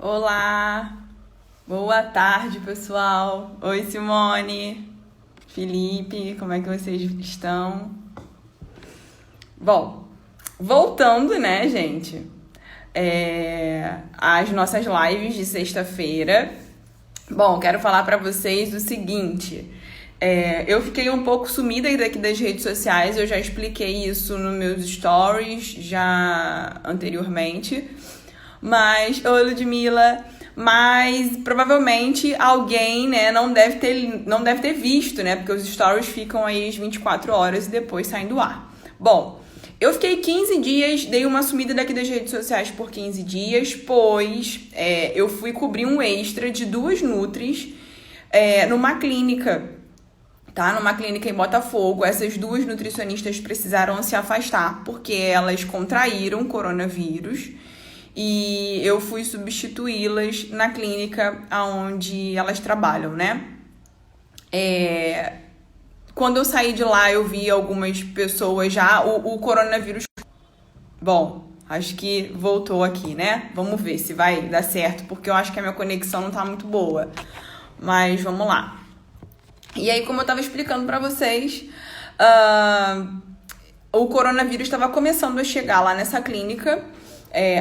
Olá, boa tarde, pessoal. Oi, Simone, Felipe, como é que vocês estão? Bom, voltando, né, gente? Às nossas lives de sexta-feira. Bom, quero falar pra vocês o seguinte. Eu fiquei um pouco sumida daqui das redes sociais, eu já expliquei isso nos meus stories já anteriormente. Mas, oi Ludmilla, mas provavelmente alguém, né, não deve ter visto, né, porque os stories ficam aí as 24 horas e depois saem do ar. Bom, eu fiquei 15 dias, dei uma sumida daqui das redes sociais por 15 dias, pois eu fui cobrir um extra de duas nutris numa clínica, tá? Numa clínica em Botafogo. Essas duas nutricionistas precisaram se afastar porque elas contraíram coronavírus e eu fui substituí-las na clínica onde elas trabalham, né? Quando eu saí de lá, eu vi algumas pessoas já, o coronavírus. Bom, acho que voltou aqui, né? Vamos ver se vai dar certo, porque eu acho que a minha conexão não tá muito boa. Mas vamos lá. E aí, como eu tava explicando pra vocês, o coronavírus estava começando a chegar lá nessa clínica.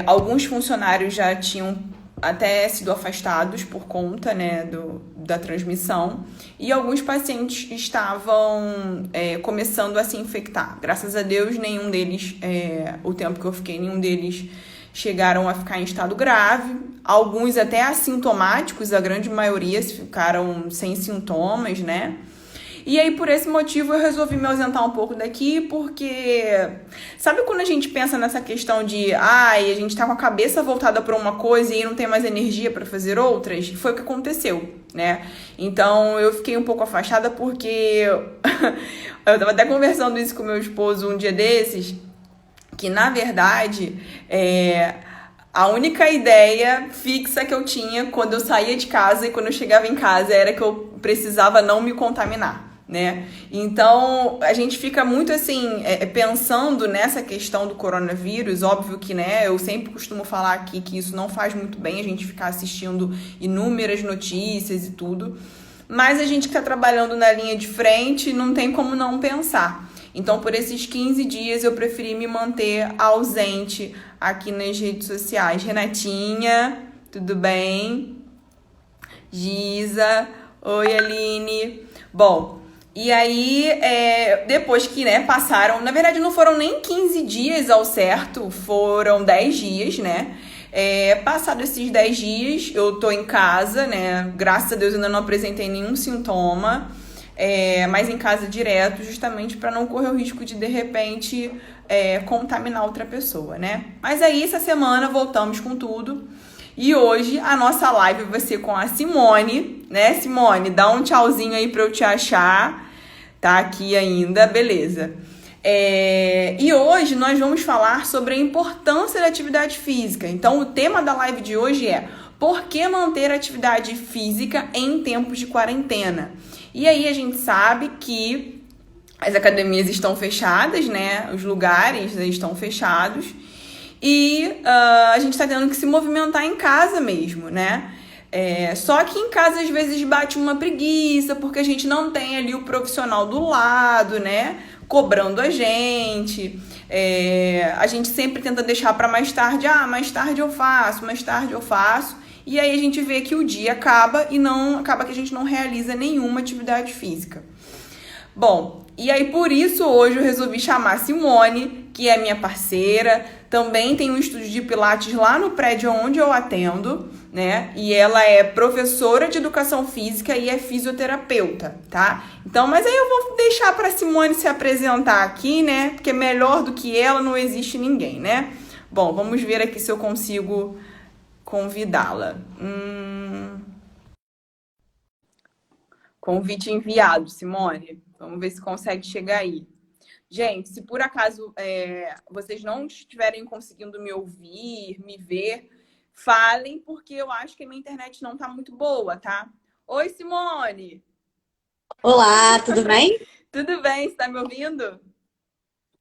Alguns funcionários já tinham até sido afastados por conta, né, da transmissão, e alguns pacientes estavam começando a se infectar. Graças a Deus, nenhum deles, o tempo que eu fiquei, nenhum deles chegaram a ficar em estado grave. Alguns até assintomáticos, a grande maioria ficaram sem sintomas, né? E aí, por esse motivo, eu resolvi me ausentar um pouco daqui, porque sabe quando a gente pensa nessa questão de a gente tá com a cabeça voltada para uma coisa e não tem mais energia para fazer outras? Foi o que aconteceu, né? Então, eu fiquei um pouco afastada porque eu tava até conversando isso com meu esposo um dia desses, que na verdade a única ideia fixa que eu tinha quando eu saía de casa e quando eu chegava em casa era que eu precisava não me contaminar, né? Então, a gente fica muito assim, pensando nessa questão do coronavírus. Óbvio que, né, eu sempre costumo falar aqui que isso não faz muito bem a gente ficar assistindo inúmeras notícias e tudo, mas a gente que está trabalhando na linha de frente não tem como não pensar. Então, por esses 15 dias, eu preferi me manter ausente aqui nas redes sociais. Renatinha, tudo bem? Giza, oi Aline. Bom, e aí, depois que, né, passaram, na verdade não foram nem 15 dias ao certo, foram 10 dias, né? Passado esses 10 dias, eu tô em casa, né? Graças a Deus ainda não apresentei nenhum sintoma. Mas em casa direto, justamente para não correr o risco de repente, contaminar outra pessoa, né? Mas aí, essa semana, voltamos com tudo. E hoje, a nossa live vai ser com a Simone, né, Simone? Dá um tchauzinho aí pra eu te achar. Tá aqui ainda, beleza. E hoje nós vamos falar sobre a importância da atividade física. Então, o tema da live de hoje é: por que manter a atividade física em tempos de quarentena? E aí a gente sabe que as academias estão fechadas, né? Os lugares estão fechados. E a gente tá tendo que se movimentar em casa mesmo, né? Só que em casa às vezes bate uma preguiça, porque a gente não tem ali o profissional do lado, né? Cobrando a gente. A gente sempre tenta deixar para mais tarde. Mais tarde eu faço, mais tarde eu faço. E aí a gente vê que o dia acaba e acaba que a gente não realiza nenhuma atividade física. Bom, e aí por isso hoje eu resolvi chamar a Simone, que é minha parceira, também tem um estúdio de pilates lá no prédio onde eu atendo, né? E ela é professora de educação física e é fisioterapeuta, tá? Então, mas aí eu vou deixar para Simone se apresentar aqui, né? Porque melhor do que ela não existe ninguém, né? Bom, vamos ver aqui se eu consigo convidá-la. Convite enviado, Simone. Vamos ver se consegue chegar aí. Gente, se por acaso vocês não estiverem conseguindo me ouvir, me ver, falem, porque eu acho que a minha internet não tá muito boa, tá? Oi, Simone! Olá, tudo bem? Tudo bem? Você tá me ouvindo?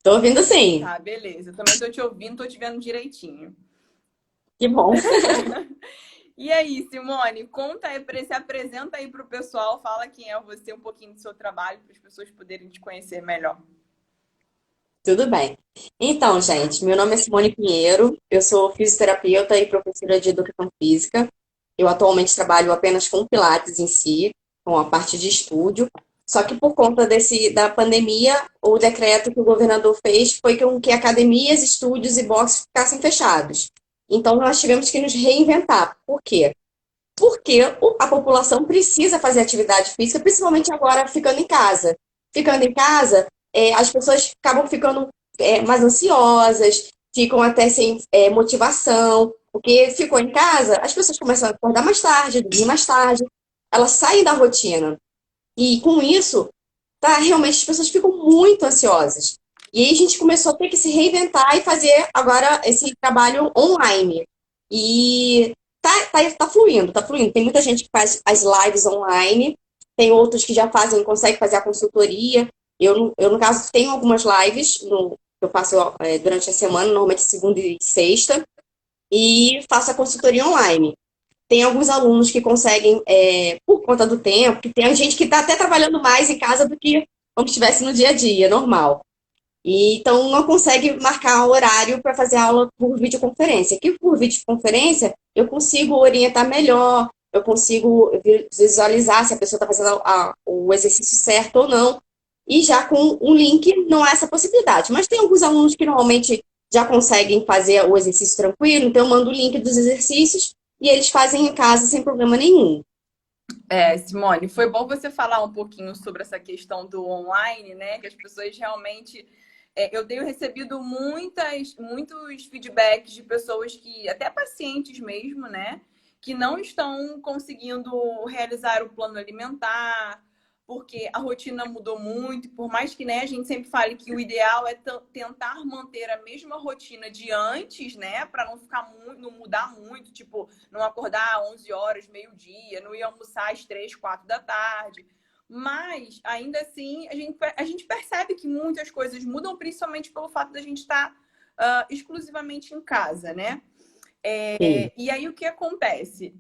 Tô ouvindo sim. Tá, beleza. Eu também tô te ouvindo, tô te vendo direitinho. Que bom. E aí, Simone, conta aí, se apresenta aí para o pessoal, fala quem é você, um pouquinho do seu trabalho, para as pessoas poderem te conhecer melhor. Tudo bem. Então, gente, meu nome é Simone Pinheiro, eu sou fisioterapeuta e professora de educação física. Eu atualmente trabalho apenas com Pilates em si, com a parte de estúdio. Só que por conta da pandemia, o decreto que o governador fez foi que academias, estúdios e boxes ficassem fechados. Então, nós tivemos que nos reinventar. Por quê? Porque a população precisa fazer atividade física, principalmente agora ficando em casa. Ficando em casa, as pessoas acabam ficando mais ansiosas, ficam até sem motivação, porque ficou em casa, as pessoas começam a acordar mais tarde, dormir mais tarde, elas saem da rotina. E com isso, tá, realmente as pessoas ficam muito ansiosas. E aí a gente começou a ter que se reinventar e fazer agora esse trabalho online. E tá fluindo, tá fluindo. Tem muita gente que faz as lives online, tem outros que já fazem, conseguem fazer a consultoria. No caso, tenho algumas lives que eu faço durante a semana, normalmente segunda e sexta, e faço a consultoria online. Tem alguns alunos que conseguem, por conta do tempo, que tem gente que está até trabalhando mais em casa do que como estivesse no dia a dia, normal. E, então, não consegue marcar um horário para fazer aula por videoconferência. Que por videoconferência, eu consigo orientar melhor, eu consigo visualizar se a pessoa está fazendo o exercício certo ou não. E já com um link, não há essa possibilidade. Mas tem alguns alunos que normalmente já conseguem fazer o exercício tranquilo, então eu mando o link dos exercícios e eles fazem em casa sem problema nenhum. Simone, foi bom você falar um pouquinho sobre essa questão do online, né? Que as pessoas realmente. Eu tenho recebido muitos feedbacks de pessoas que, até pacientes mesmo, né? Que não estão conseguindo realizar o plano alimentar, porque a rotina mudou muito. Por mais que, né, a gente sempre fale que o ideal é tentar manter a mesma rotina de antes, né? Para não ficar não mudar muito, tipo não acordar às 11 horas, meio-dia, não ir almoçar às 3, 4 da tarde. Mas, ainda assim, a gente percebe que muitas coisas mudam, principalmente pelo fato da gente estar exclusivamente em casa, né? Sim. E aí, o que acontece?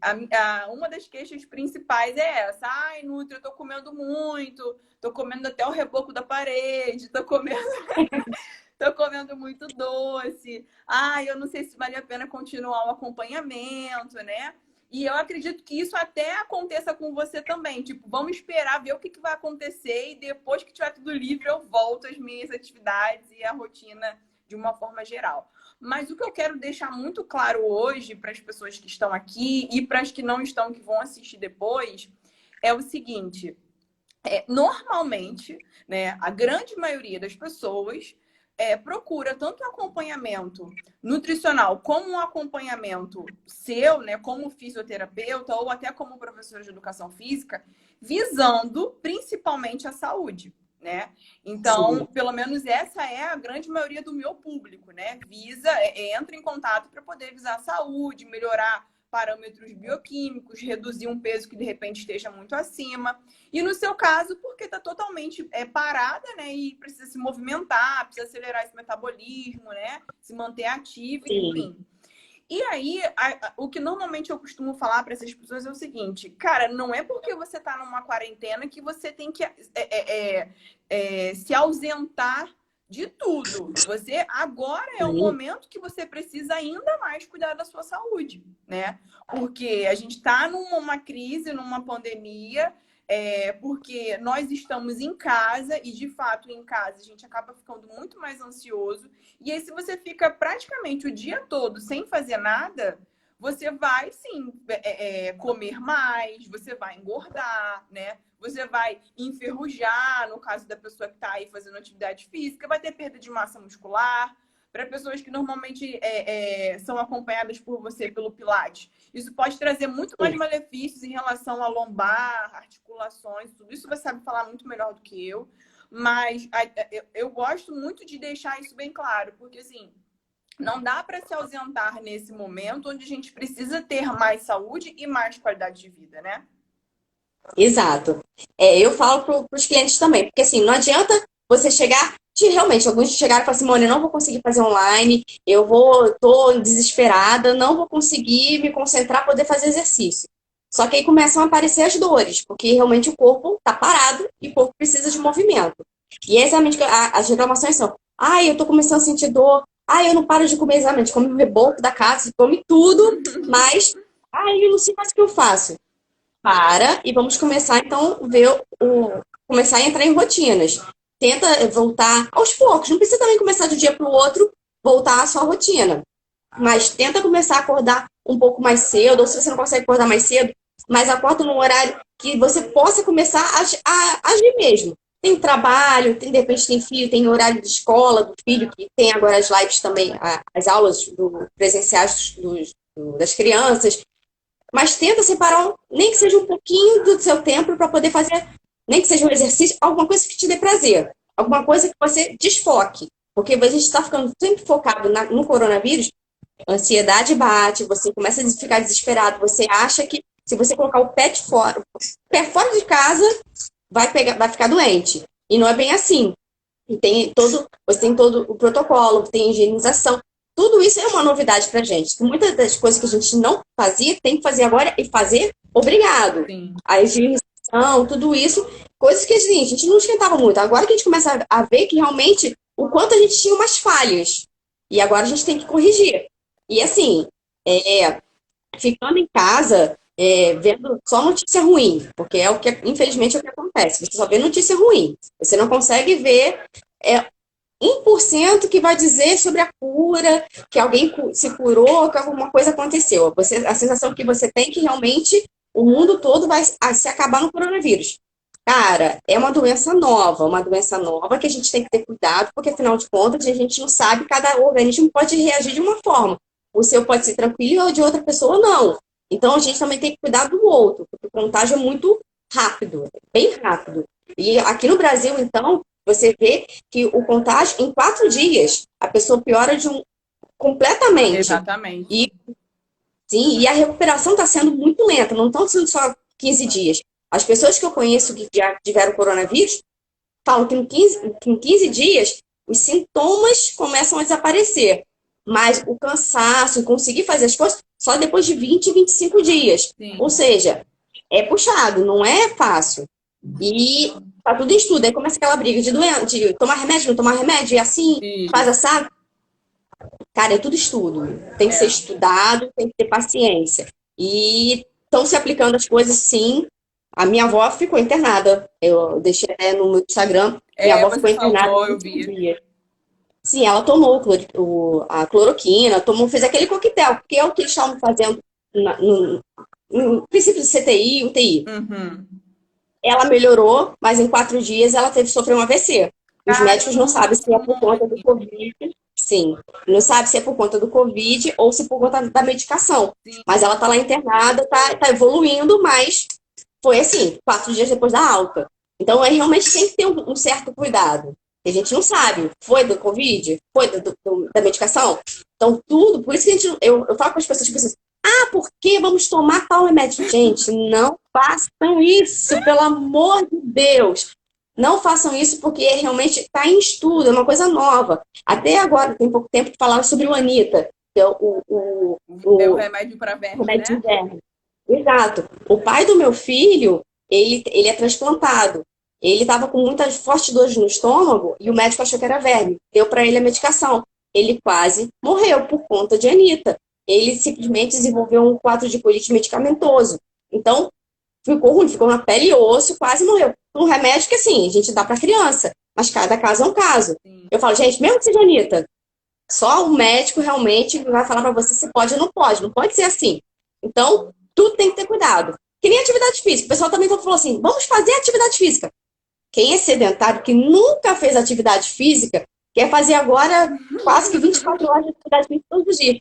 Uma das queixas principais é essa. Ai, Nutri, eu tô comendo muito, tô comendo até o reboco da parede, tô comendo muito doce. Ah, eu não sei se vale a pena continuar o acompanhamento, né? E eu acredito que isso até aconteça com você também. Tipo, vamos esperar ver o que vai acontecer e depois que tiver tudo livre, eu volto às minhas atividades e à rotina de uma forma geral. Mas o que eu quero deixar muito claro hoje para as pessoas que estão aqui e para as que não estão, que vão assistir depois, é o seguinte: normalmente, né, a grande maioria das pessoas procura tanto um acompanhamento nutricional como um acompanhamento seu, né, como fisioterapeuta ou até como professora de educação física, visando principalmente a saúde, né? Então, Sim. pelo menos essa é a grande maioria do meu público, né? Entra em contato para poder visar a saúde, melhorar parâmetros bioquímicos, reduzir um peso que de repente esteja muito acima. E no seu caso, porque está totalmente parada, né? E precisa se movimentar, precisa acelerar esse metabolismo, né? Se manter ativo, Sim. enfim. E aí, o que normalmente eu costumo falar para essas pessoas é o seguinte, cara, não é porque você está numa quarentena que você tem que se ausentar de tudo. Você agora é o Sim. momento que você precisa ainda mais cuidar da sua saúde, né? Porque a gente está numa crise, numa pandemia, porque nós estamos em casa e, de fato, em casa a gente acaba ficando muito mais ansioso. E aí, se você fica praticamente o dia todo sem fazer nada, você vai, sim, comer mais, você vai engordar, né? Você vai enferrujar, no caso da pessoa que está aí fazendo atividade física, vai ter perda de massa muscular. Para pessoas que normalmente são acompanhadas por você pelo Pilates, isso pode trazer muito mais malefícios em relação a lombar, articulações, tudo isso você sabe falar muito melhor do que eu. Mas eu gosto muito de deixar isso bem claro, porque assim, não dá para se ausentar nesse momento onde a gente precisa ter mais saúde e mais qualidade de vida, né? Exato. Eu falo para os clientes também, porque assim, não adianta você chegar, realmente, alguns chegaram e falaram assim, Simone, eu não vou conseguir fazer online, tô desesperada, não vou conseguir me concentrar, poder fazer exercício. Só que aí começam a aparecer as dores, porque realmente o corpo está parado e o corpo precisa de movimento. E é exatamente que as reclamações são, eu tô começando a sentir dor, eu não paro de comer exatamente, come o reboco da casa, come tudo, mas, eu não sei mais o que eu faço. Para e vamos começar então começar a entrar em rotinas. Tenta voltar aos poucos, não precisa também começar de um dia para o outro voltar à sua rotina, mas tenta começar a acordar um pouco mais cedo, ou se você não consegue acordar mais cedo, mas acorda num horário que você possa começar a agir mesmo. Tem trabalho, de repente tem filho, tem horário de escola do filho, que tem agora as lives também, as aulas presenciais das crianças. Mas tenta separar, nem que seja um pouquinho do seu tempo para poder fazer, nem que seja um exercício, alguma coisa que te dê prazer. Alguma coisa que você desfoque. Porque a gente está ficando sempre focado no coronavírus, a ansiedade bate, você começa a ficar desesperado, você acha que se você colocar o pé fora de casa, vai ficar doente. E não é bem assim. E você tem todo o protocolo, tem higienização. Tudo isso é uma novidade pra gente. Muitas das coisas que a gente não fazia, tem que fazer agora e fazer obrigado. Sim. A higienização, tudo isso, coisas que assim, a gente não esquentava muito. Agora que a gente começa a ver que realmente o quanto a gente tinha umas falhas. E agora a gente tem que corrigir. E assim, ficando em casa, vendo só notícia ruim, porque é o que, infelizmente, é o que acontece. Você só vê notícia ruim. Você não consegue ver 1% que vai dizer sobre a cura, que alguém se curou, que alguma coisa aconteceu. A sensação que você tem é que realmente o mundo todo vai se acabar no coronavírus. Cara, é uma doença nova que a gente tem que ter cuidado, porque afinal de contas a gente não sabe, cada organismo pode reagir de uma forma. O seu pode ser tranquilo ou de outra pessoa não. Então a gente também tem que cuidar do outro, porque o contágio é muito rápido, bem rápido. E aqui no Brasil, então, você vê que o contágio, em 4 dias, a pessoa piora completamente. Exatamente. E a recuperação está sendo muito lenta, não estão sendo só 15 dias. As pessoas que eu conheço que já tiveram coronavírus falam que em 15 dias os sintomas começam a desaparecer. Mas o cansaço, conseguir fazer as coisas, só depois de 20, 25 dias. Sim. Ou seja, é puxado, não é fácil. E tá tudo em estudo. Aí começa aquela briga de tomar remédio, não tomar remédio, e assim, faz assado. Cara, é tudo estudo. Tem que ser estudado, tem que ter paciência. E estão se aplicando as coisas, sim. A minha avó ficou internada. Eu deixei no meu Instagram. Minha avó ficou internada. Eu vi. Sim, ela tomou a cloroquina, fez aquele coquetel, que é o que eles estavam fazendo no princípio de CTI, UTI. Uhum. Ela melhorou, mas em 4 dias ela teve que sofrer um AVC. Os médicos não sabem se é por conta do Covid. Sim, não sabe se é por conta do Covid ou se por conta da medicação. Sim. Mas ela tá lá internada, tá evoluindo, mas foi assim, 4 dias depois da alta. Então, realmente tem que ter um certo cuidado. A gente não sabe. Foi do Covid? Foi da medicação? Então, tudo. Por isso que eu falo com as pessoas, tipo assim, por que vamos tomar tal remédio? Gente, não façam isso, pelo amor de Deus. Não façam isso porque realmente está em estudo, é uma coisa nova. Até agora, tem pouco tempo, que falaram sobre o Anita, que é o remédio para verme, remédio de verme. Exato. O pai do meu filho, ele é transplantado. Ele estava com muitas fortes dores no estômago e o médico achou que era verme. Deu para ele a medicação. Ele quase morreu por conta de Anita. Ele simplesmente desenvolveu um quadro de colite medicamentoso. Então, ficou ruim, ficou na pele e osso, quase morreu. Um remédio que, assim, a gente dá para criança, mas cada caso é um caso. Sim. Eu falo, gente, mesmo que seja Anitta, só o médico realmente vai falar para você se pode ou não pode ser assim. Então, tudo tem que ter cuidado. Que nem atividade física. O pessoal também falou assim, vamos fazer atividade física. Quem é sedentário, que nunca fez atividade física, quer fazer agora quase que 24 horas de atividade física todos os dias.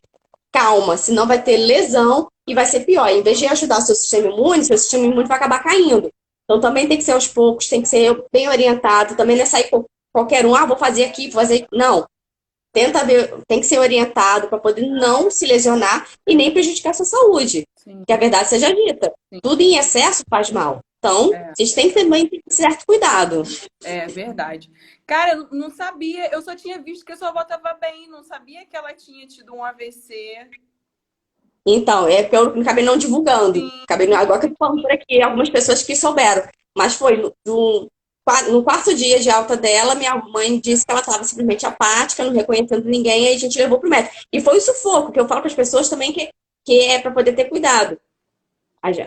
Calma, senão vai ter lesão e vai ser pior. Em vez de ajudar o seu sistema imune vai acabar caindo. Então também tem que ser aos poucos, tem que ser bem orientado. Também não é sair qualquer um, vou fazer aqui, vou fazer... Não. Tenta ver, tem que ser orientado para poder não se lesionar e nem prejudicar a sua saúde. Sim. Que a verdade seja dita. Sim. Tudo em excesso faz mal. Então, É, a gente tem que também ter certo cuidado. é verdade. Cara, eu não sabia, eu só tinha visto que a sua avó estava bem, não sabia que ela tinha tido um AVC. Então, é porque eu acabei não divulgando. Sim, Acabei, agora que eu tô falando por aqui, algumas pessoas que souberam. Mas foi no quarto dia de alta dela, minha mãe disse que ela estava simplesmente apática, não reconhecendo ninguém, aí a gente levou pro médico. E foi um sufoco, que eu falo para as pessoas também que é para poder ter cuidado.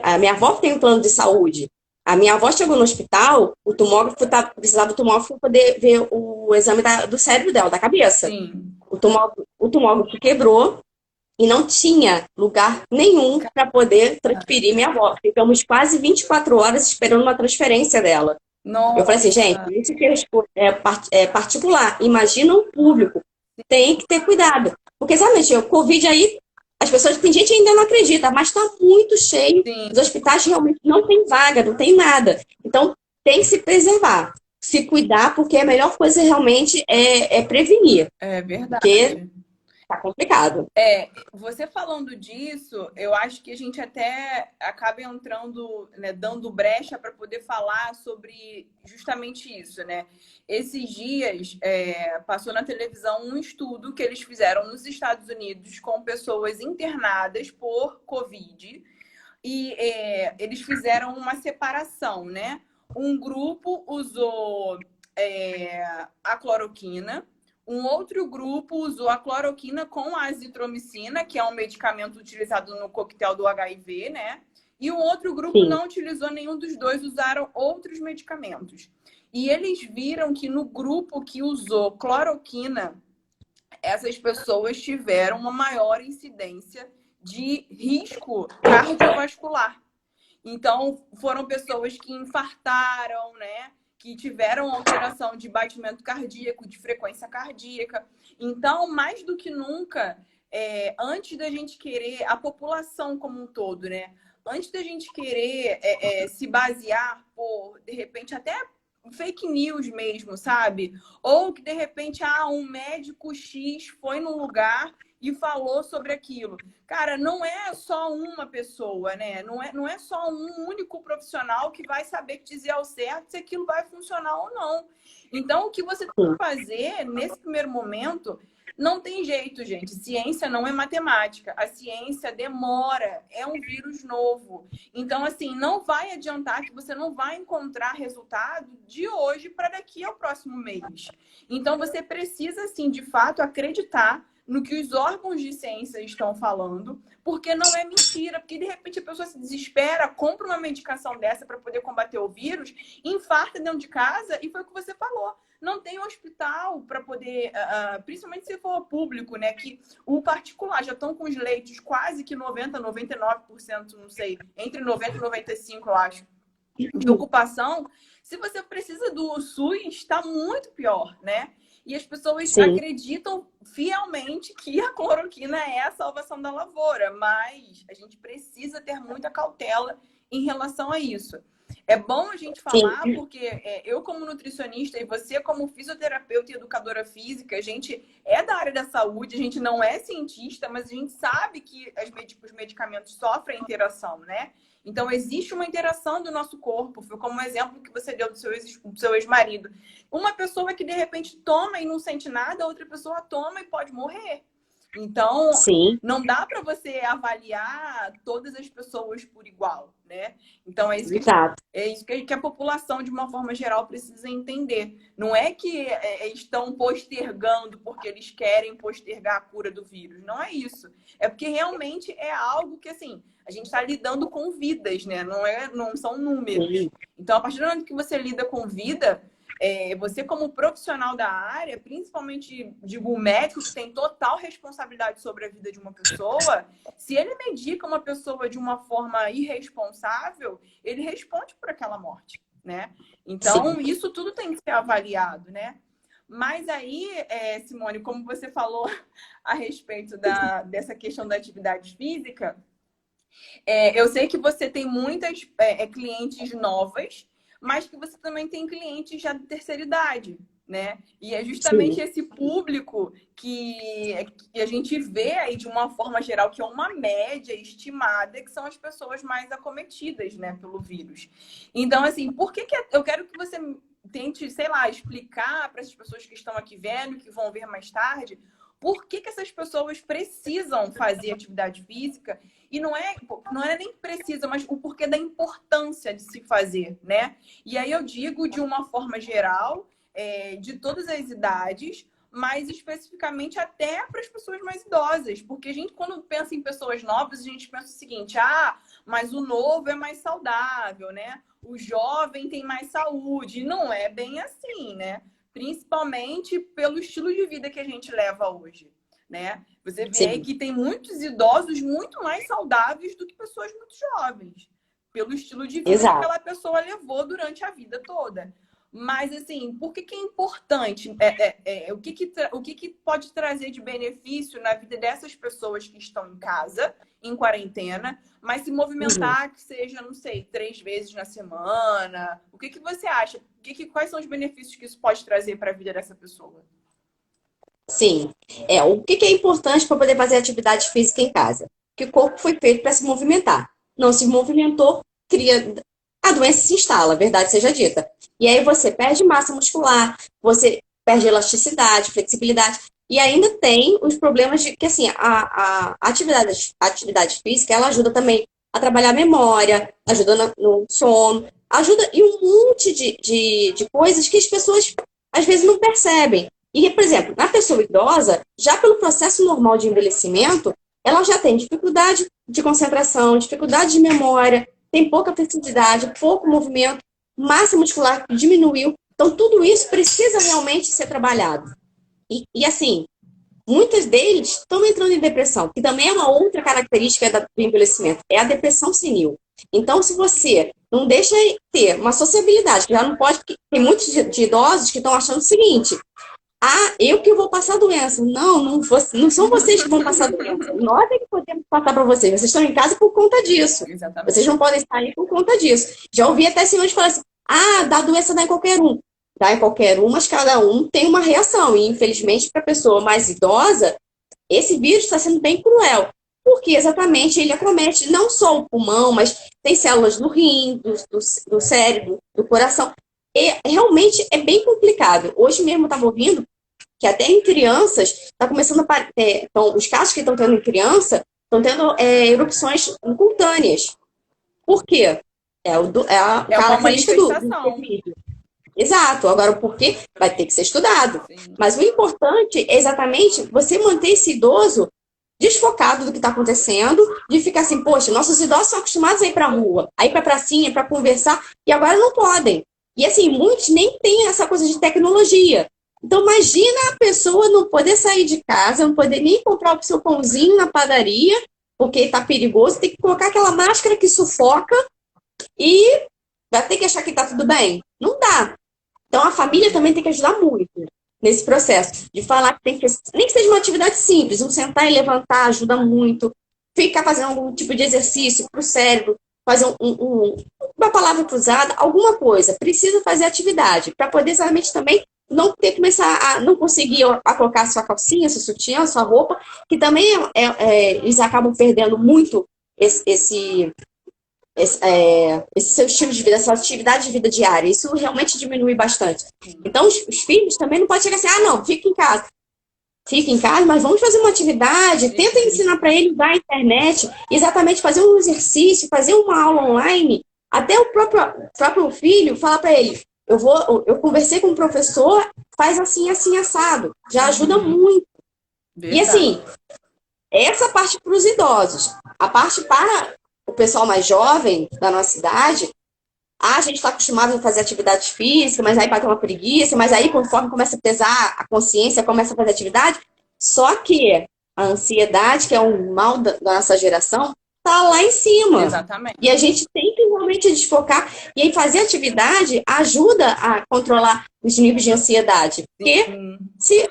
A minha avó tem um plano de saúde. A minha avó chegou no hospital, o tomógrafo precisava do tomógrafo para poder ver o exame do cérebro dela, da cabeça. sim. O tomógrafo quebrou e não tinha lugar nenhum para poder transferir minha avó. Ficamos quase 24 horas esperando uma transferência dela. Eu falei assim, gente, Nossa, isso que é particular. Imagina um público. Tem que ter cuidado. Porque, sabe, o Covid aí, as pessoas, tem gente que ainda não acredita, mas está muito cheio. sim, Os hospitais realmente não tem vaga, não tem nada. Então, tem que se preservar, se cuidar, porque a melhor coisa realmente é prevenir. é Porque verdade. tá complicado. É, você falando disso, eu acho que a gente até acaba entrando, né, dando brecha para poder falar sobre justamente isso, né? Esses dias passou na televisão um estudo que eles fizeram nos Estados Unidos com pessoas internadas por Covid e eles fizeram uma separação, né? Um grupo usou a cloroquina, um outro grupo usou a cloroquina com a azitromicina, que é um medicamento utilizado no coquetel do HIV, né? E o outro grupo Sim, não utilizou nenhum dos dois, usaram outros medicamentos. E eles viram que no grupo que usou cloroquina, essas pessoas tiveram uma maior incidência de risco cardiovascular. Então, foram pessoas que infartaram, né? Que tiveram alteração de batimento cardíaco, de frequência cardíaca. Então, mais do que nunca, antes da gente querer, a população como um todo, né? Antes da gente querer se basear por, de repente, até fake news mesmo, sabe? Ou que, de repente, um médico X foi num lugar e falou sobre aquilo. Cara, não é só uma pessoa, né? Não é só um único profissional que vai saber dizer ao certo se aquilo vai funcionar ou não. Então, o que você tem sim. que fazer nesse primeiro momento não tem jeito, gente. Ciência não é matemática. A ciência demora. É um vírus novo. Então, assim, não vai adiantar que você não vai encontrar resultado de hoje para daqui ao próximo mês. Então, você precisa, assim, de fato, acreditar no que os órgãos de ciência estão falando, porque não é mentira, porque de repente a pessoa se desespera, compra uma medicação dessa para poder combater o vírus, infarta dentro de casa e foi o que você falou. Não tem hospital para poder, principalmente se for público, né? Que o particular já estão com os leitos quase que 90, 99%, não sei, entre 90 e 95, eu acho, de ocupação. Se você precisa do SUS, está muito pior, né? E as pessoas Sim. acreditam fielmente que a cloroquina é a salvação da lavoura, mas a gente precisa ter muita cautela em relação a isso. É bom a gente falar, Sim, porque eu, como nutricionista, e você, como fisioterapeuta e educadora física, a gente é da área da saúde, a gente não é cientista, mas a gente sabe que os medicamentos sofrem interação, né? Então, existe uma interação do nosso corpo. Foi como o exemplo que você deu do seu ex-marido. Uma pessoa que, de repente, toma e não sente nada, outra pessoa toma e pode morrer. Então, sim, não dá para você avaliar todas as pessoas por igual, né? Então, exato. é isso que a população, de uma forma geral, precisa entender. Não é que estão postergando porque eles querem postergar a cura do vírus. Não é isso. É porque realmente é algo que, assim, a gente está lidando com vidas, né? Não são números. Sim, Então, a partir do momento que você lida com vida, você como profissional da área, principalmente, digo, o médico que tem total responsabilidade sobre a vida de uma pessoa, se ele medica uma pessoa de uma forma irresponsável, ele responde por aquela morte, né? sim, Então, isso tudo tem que ser avaliado, né? Mas aí, Simone, como você falou a respeito dessa questão da atividade física, eu sei que você tem muitas clientes novas, mas que você também tem clientes já de terceira idade. né? E é justamente Sim, esse público que a gente vê aí de uma forma geral, que é uma média estimada, que são as pessoas mais acometidas, né, pelo vírus. Então, assim, por que eu quero que você tente, sei lá, explicar para essas pessoas que estão aqui vendo, que vão ver mais tarde, por que essas pessoas precisam fazer atividade física e não é nem precisa, mas o porquê da importância de se fazer, né? E aí eu digo de uma forma geral, de todas as idades, mas especificamente até para as pessoas mais idosas, porque a gente, quando pensa em pessoas novas, a gente pensa o seguinte: ah, mas o novo é mais saudável, né? O jovem tem mais saúde. Não é bem assim, né? Principalmente pelo estilo de vida que a gente leva hoje, né? Você vê aí sim, que tem muitos idosos muito mais saudáveis do que pessoas muito jovens, pelo estilo de vida que exato. aquela pessoa levou durante a vida toda. Mas, assim, por que é importante? O que pode trazer de benefício na vida dessas pessoas que estão em casa, em quarentena, mas se Uhum. movimentar, que seja, não sei, 3 vezes na semana? O que você acha? Quais são os benefícios que isso pode trazer para a vida dessa pessoa? Sim. O que que é importante para poder fazer atividade física em casa? Que o corpo foi feito para se movimentar. Não se movimentou, cria. A doença se instala, verdade seja dita. E aí você perde massa muscular, você perde elasticidade, flexibilidade. E ainda tem os problemas de que, assim, a atividade física, ela ajuda também a trabalhar a memória, ajuda no sono, ajuda em um monte de coisas que as pessoas às vezes não percebem. E, por exemplo, na pessoa idosa, já pelo processo normal de envelhecimento, ela já tem dificuldade de concentração, dificuldade de memória, tem pouca flexibilidade, pouco movimento, massa muscular que diminuiu. Então, tudo isso precisa realmente ser trabalhado. E assim, muitos deles estão entrando em depressão, que também é uma outra característica do envelhecimento, é a depressão senil. Então, se você não deixa ter uma sociabilidade, que já não pode, tem muitos de idosos que estão achando o seguinte: ah, eu que vou passar doença. Não, não são vocês que vão passar doença. Nós é que podemos passar para vocês. Vocês estão em casa por conta disso. Vocês Exatamente. não podem sair por conta disso. Já ouvi até senhores falar assim: ah, dá doença dá em qualquer um. Dá em qualquer um, mas cada um tem uma reação. E infelizmente, para a pessoa mais idosa, esse vírus está sendo bem cruel. Porque exatamente ele acomete não só o pulmão, mas tem células do rim, do cérebro, do coração. E realmente é bem complicado. Hoje mesmo eu estava ouvindo que até em crianças está começando a então, os casos que estão tendo em criança estão tendo erupções cutâneas. Por quê? A É uma característica do manifestação. Covid. Exato. Agora, o porquê vai ter que ser estudado. Sim. Mas o importante é exatamente você manter esse idoso desfocado do que está acontecendo, de ficar assim, poxa, nossos idosos são acostumados a ir para a rua, a ir para a pracinha, para conversar, e agora não podem. E assim, muitos nem têm essa coisa de tecnologia. Então, imagina a pessoa não poder sair de casa, não poder nem comprar o seu pãozinho na padaria, porque está perigoso, tem que colocar aquela máscara que sufoca e vai ter que achar que está tudo bem. Não dá. Então, a família também tem que ajudar muito nesse processo, de falar que tem que, nem que seja uma atividade simples, um sentar e levantar ajuda muito, ficar fazendo algum tipo de exercício para o cérebro, fazer uma palavra cruzada, alguma coisa, precisa fazer atividade, para poder exatamente também não ter que começar a não conseguir a colocar sua calcinha, seu sutiã, sua roupa, que também eles acabam perdendo muito esse esse seu estilo de vida, essa atividade de vida diária. Isso realmente diminui bastante. Então, os filhos também não podem chegar assim, ah, não, fica em casa. Fica em casa, mas vamos fazer uma atividade, tenta ensinar para ele usar a internet, exatamente fazer um exercício, fazer uma aula online, até o próprio filho falar para ele, eu conversei com o professor, faz assim, assim, assado. Já ajuda Uhum. muito. E Verdade. assim, essa parte para os idosos. A parte para o pessoal mais jovem da nossa cidade, a gente está acostumado a fazer atividade física, mas aí bate uma preguiça, mas aí conforme começa a pesar a consciência, começa a fazer atividade. Só que a ansiedade, que é um mal da nossa geração, tá lá em cima. E a Exatamente. gente tem que realmente desfocar. E aí fazer atividade ajuda a controlar os níveis de ansiedade. Porque Sim. se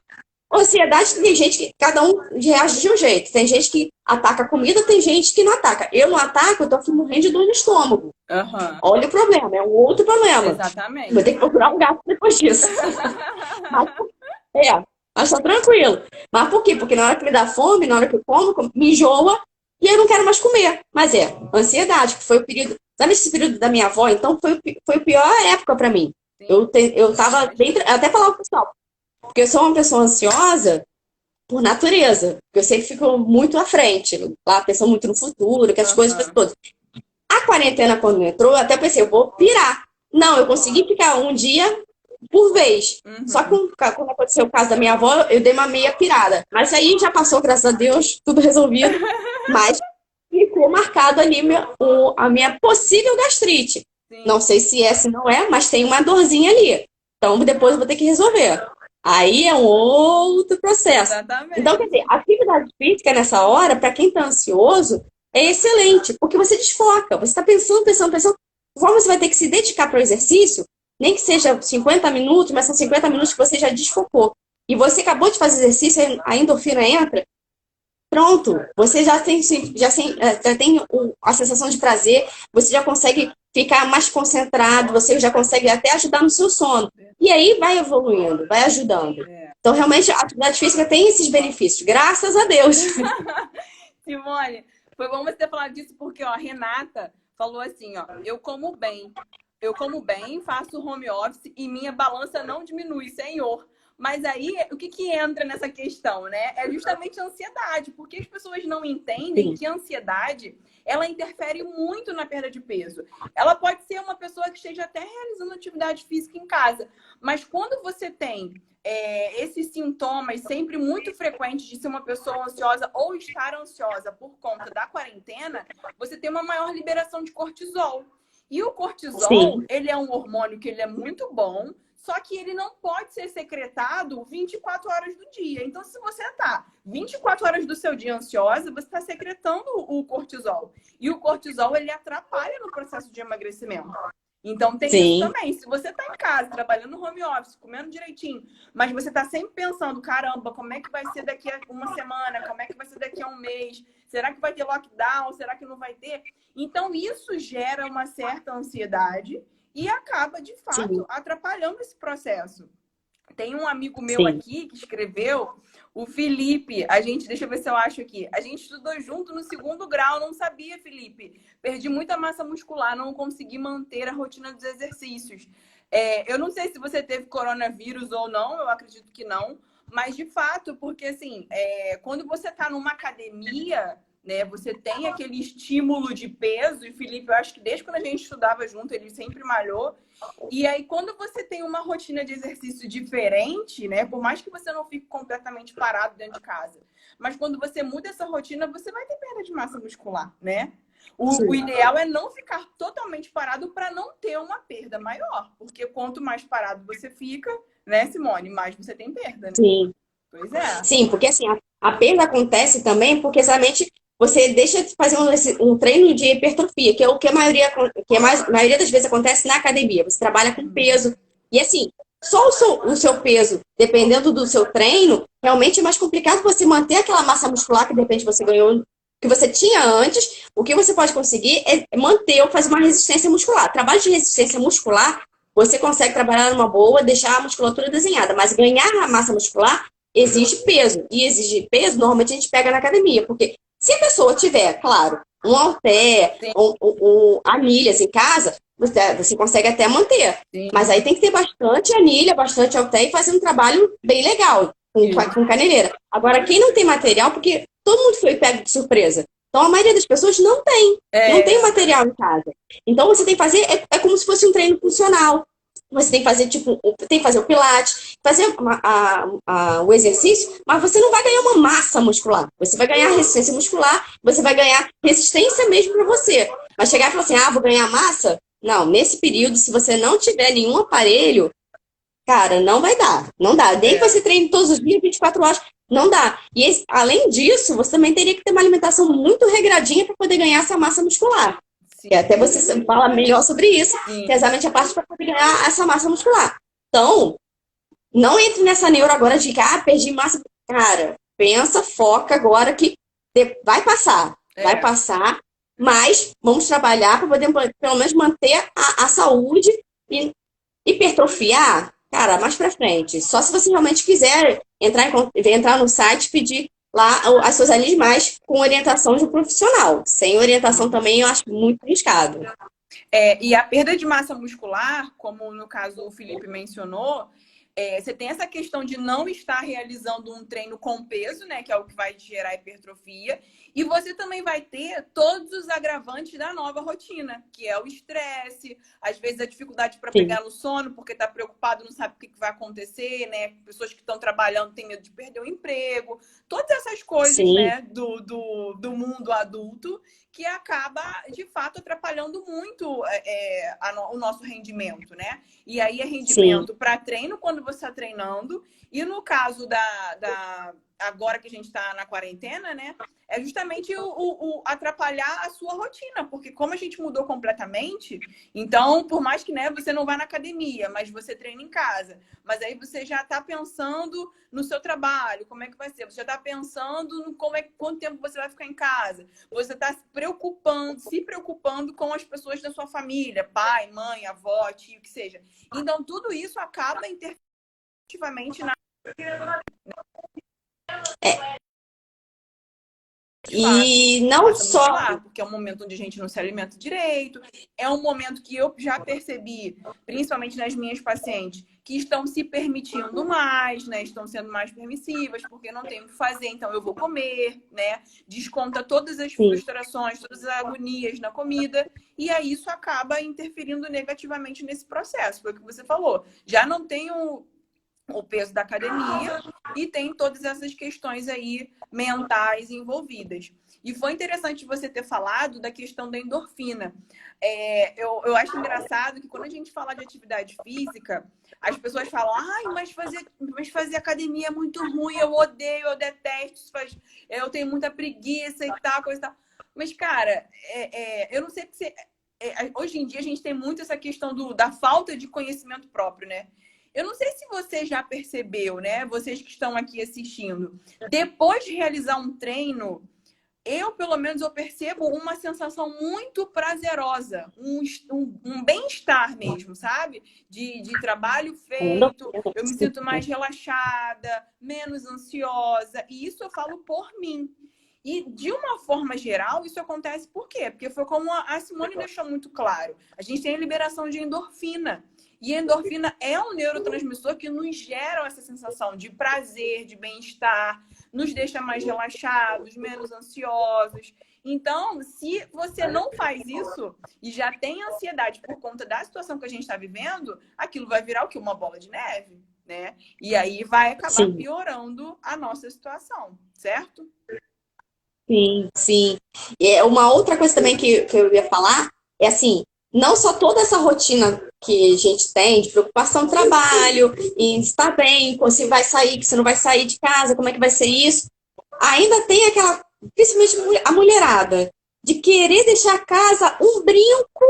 Ansiedade, tem gente que cada um reage de um jeito. Tem gente que ataca a comida, tem gente que não ataca. Eu não ataco, eu tô aqui morrendo de dor no estômago. Aham. Olha o problema, é um outro problema. Exatamente. Vou ter que procurar um gato depois disso. Mas, mas tá tranquilo. Mas por quê? Porque na hora que me dá fome, na hora que eu como, me enjoa e eu não quero mais comer. Mas ansiedade, que foi o período. Sabe esse período da minha avó? Então foi a pior época pra mim. Eu tava bem. Eu até falava pro pessoal, porque eu sou uma pessoa ansiosa por natureza. Porque eu sempre fico muito à frente, lá pensando muito no futuro, que as coisas todas. A quarentena, quando entrou, eu até pensei, eu vou pirar. Não, eu consegui ficar um dia por vez. Só que quando aconteceu o caso da minha avó, eu dei uma meia pirada. Mas aí já passou, graças a Deus, tudo resolvido. Mas ficou marcado ali a minha possível gastrite. Sim. Não sei se é, se não é, mas tem uma dorzinha ali. Então depois eu vou ter que resolver. Aí é um outro processo. Exatamente. Então, quer dizer, a atividade física nessa hora, para quem está ansioso, é excelente, porque você desfoca. Você está pensando. Conforme você vai ter que se dedicar para o exercício, nem que seja 50 minutos, mas são 50 minutos que você já desfocou. E você acabou de fazer exercício, a endorfina entra, pronto. Você já tem a sensação de prazer, você já consegue ficar mais concentrado, você já consegue até ajudar no seu sono. E aí vai evoluindo, vai ajudando. Então, realmente, a atividade física tem esses benefícios, graças a Deus. Simone, foi bom você ter falado disso, porque a Renata falou assim, eu como bem, faço home office e minha balança não diminui, Senhor. Mas aí, o que entra nessa questão, né? É justamente a ansiedade, porque as pessoas não entendem que a ansiedade, ela interfere muito na perda de peso. Ela pode ser uma pessoa que esteja até realizando atividade física em casa, mas quando você tem esses sintomas sempre muito frequentes de ser uma pessoa ansiosa ou estar ansiosa por conta da quarentena, você tem uma maior liberação de cortisol. E o cortisol, ele é um hormônio que ele é muito bom, só que ele não pode ser secretado 24 horas do dia. Então, se você está 24 horas do seu dia ansiosa, você está secretando o cortisol. E o cortisol, ele atrapalha no processo de emagrecimento. Então, tem isso também. Se você está em casa, trabalhando no home office, comendo direitinho, mas você está sempre pensando, caramba, como é que vai ser daqui a uma semana? Como é que vai ser daqui a um mês? Será que vai ter lockdown? Será que não vai ter? Então, isso gera uma certa ansiedade e acaba, de fato, atrapalhando esse processo. Tem um amigo meu aqui que escreveu, o Felipe. Deixa eu ver se eu acho aqui. A gente estudou junto no 2º grau, não sabia, Felipe. Perdi muita massa muscular, não consegui manter a rotina dos exercícios. Eu não sei se você teve coronavírus ou não, eu acredito que não. Mas, de fato, porque assim, quando você está numa academia, né, você tem aquele estímulo de peso, e Felipe, eu acho que desde quando a gente estudava junto, ele sempre malhou. E aí, quando você tem uma rotina de exercício diferente, né, por mais que você não fique completamente parado dentro de casa, mas quando você muda essa rotina, você vai ter perda de massa muscular, né? O ideal é não ficar totalmente parado para não ter uma perda maior, porque quanto mais parado você fica, né, Simone, mais você tem perda, né? Sim. Pois é. Sim, porque assim, a perda acontece também porque exatamente você deixa de fazer um treino de hipertrofia, que é o que a maioria das vezes acontece na academia. Você trabalha com peso. E assim, só o seu peso, dependendo do seu treino, realmente é mais complicado você manter aquela massa muscular que de repente você ganhou, que você tinha antes. O que você pode conseguir é manter ou fazer uma resistência muscular. Trabalho de resistência muscular, você consegue trabalhar numa boa, deixar a musculatura desenhada. Mas ganhar a massa muscular exige peso. E exige peso, normalmente a gente pega na academia, porque se a pessoa tiver, claro, um halter, anilhas em casa, você consegue até manter. Sim. Mas aí tem que ter bastante anilha, bastante halter e fazer um trabalho bem legal, com caneleira. Agora, quem não tem material, porque todo mundo foi pego de surpresa. Então, a maioria das pessoas não tem. Não tem material em casa. Então, você tem que fazer, é como se fosse um treino funcional. Você tem que fazer, tem que fazer o pilates, fazer o exercício, mas você não vai ganhar uma massa muscular. Você vai ganhar resistência muscular, você vai ganhar resistência mesmo para você. Mas chegar e falar assim, vou ganhar massa? Não, nesse período, se você não tiver nenhum aparelho, cara, não vai dar. Não dá. Nem que você treine todos os dias, 24 horas, não dá. E além disso, você também teria que ter uma alimentação muito regradinha para poder ganhar essa massa muscular. E até você fala melhor sobre isso, que é exatamente a parte para poder ganhar essa massa muscular. Então, Não entre nessa neura agora de que, perdi massa. Cara, pensa, foca agora que vai passar. Vai É. passar, mas vamos trabalhar para poder, pelo menos, manter a saúde e hipertrofiar, cara, mais pra frente. Só se você realmente quiser entrar no site e pedir lá as suas análises mais com orientação de um profissional. Sem orientação também eu acho muito arriscado. E a perda de massa muscular, como no caso o Felipe mencionou, você tem essa questão de não estar realizando um treino com peso, né? Que é o que vai gerar hipertrofia. E você também vai ter todos os agravantes da nova rotina, que é o estresse, às vezes a dificuldade para Sim. pegar no sono, porque está preocupado, não sabe o que vai acontecer, né? Pessoas que estão trabalhando têm medo de perder o emprego. Todas essas coisas, Sim. né, do mundo adulto, que acaba, de fato, atrapalhando muito o nosso rendimento, né? E aí é rendimento para treino quando você está treinando. E no caso agora que a gente está na quarentena, né? É justamente o atrapalhar a sua rotina. Porque como a gente mudou completamente, então, por mais que, né, você não vá na academia, mas você treina em casa. Mas aí você já está pensando no seu trabalho, como é que vai ser. Você já está pensando no quanto tempo você vai ficar em casa. Você está se preocupando com as pessoas da sua família, pai, mãe, avó, tio, que seja. Então, tudo isso acaba interferir na... E não só... muscular, porque é um momento onde a gente não se alimenta direito, é um momento que eu já percebi, principalmente nas minhas pacientes, que estão se permitindo mais, né? Estão sendo mais permissivas, porque não tem o que fazer, então eu vou comer, né? Desconta todas as frustrações, todas as agonias na comida, e aí isso acaba interferindo negativamente nesse processo. Foi o que você falou. Já não tem o peso da academia e tem todas essas questões aí mentais envolvidas. E foi interessante você ter falado da questão da endorfina. Eu acho engraçado que quando a gente fala de atividade física, as pessoas falam, mas fazer academia é muito ruim, eu odeio, eu detesto, eu tenho muita preguiça e tal, coisa e tal. Mas, cara, eu não sei se... hoje em dia a gente tem muito essa questão da falta de conhecimento próprio, né? Eu não sei se você já percebeu, né? Vocês que estão aqui assistindo. Depois de realizar um treino, pelo menos, eu percebo uma sensação muito prazerosa. Um bem-estar mesmo, sabe? De trabalho feito. Eu me sinto mais relaxada, menos ansiosa. E isso eu falo por mim. E, de uma forma geral, isso acontece por quê? Porque foi como a Simone deixou muito claro. A gente tem a liberação de endorfina. E a endorfina é um neurotransmissor que nos gera essa sensação de prazer, de bem-estar, nos deixa mais relaxados, menos ansiosos. Então, se você não faz isso e já tem ansiedade por conta da situação que a gente está vivendo, aquilo vai virar o quê? Uma bola de neve, né? E aí vai acabar piorando a nossa situação, certo? Sim, sim. E uma outra coisa também que eu ia falar é assim, não só toda essa rotina que a gente tem de preocupação no trabalho, em estar bem, se vai sair, se não vai sair de casa, como é que vai ser isso, ainda tem aquela, principalmente a mulherada, de querer deixar a casa um brinco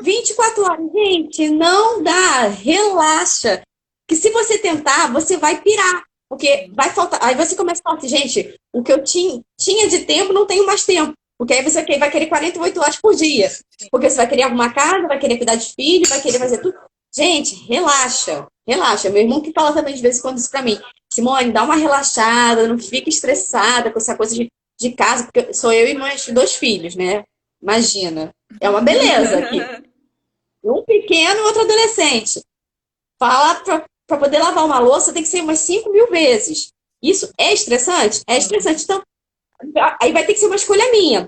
24 horas. Gente, não dá, relaxa. Que se você tentar, você vai pirar. Porque vai faltar. Aí você começa a falar assim, gente, o que eu tinha de tempo, não tenho mais tempo. Porque aí você vai querer 48 horas por dia. Porque você vai querer arrumar casa, vai querer cuidar de filho, vai querer fazer tudo. Gente, relaxa. Relaxa. Meu irmão que fala também de vez em quando isso pra mim. Simone, dá uma relaxada, não fica estressada com essa coisa de casa, porque sou eu e meus 2 filhos, né? Imagina. É uma beleza aqui. Um pequeno e outro adolescente. Fala para poder lavar uma louça tem que ser umas 5.000 vezes. Isso é estressante? É estressante. Então, aí vai ter que ser uma escolha minha.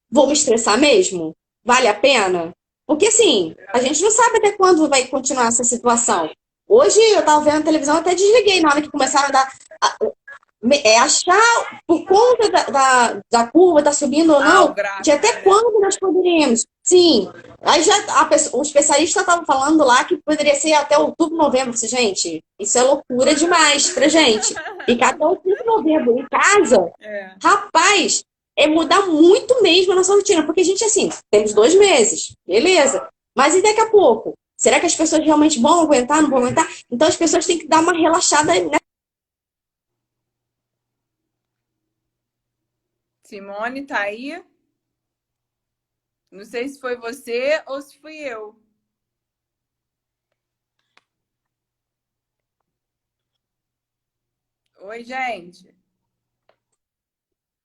Vou me estressar mesmo? Vale a pena? Porque, assim, a gente não sabe até quando vai continuar essa situação. Hoje, eu tava vendo a televisão, até desliguei na hora que começaram a dar... achar por conta da curva, tá subindo ou não, de até quando nós poderíamos. Sim. Aí já o especialista estava falando lá que poderia ser até outubro, novembro. Gente, isso é loucura demais pra gente. Ficar até outubro, novembro em casa, rapaz, é mudar muito mesmo a nossa rotina. Porque a gente, assim, temos 2 meses, beleza. Mas e daqui a pouco? Será que as pessoas realmente vão aguentar, não vão aguentar? Então as pessoas têm que dar uma relaxada, né? Simone, tá aí? Não sei se foi você ou se fui eu. Oi, gente.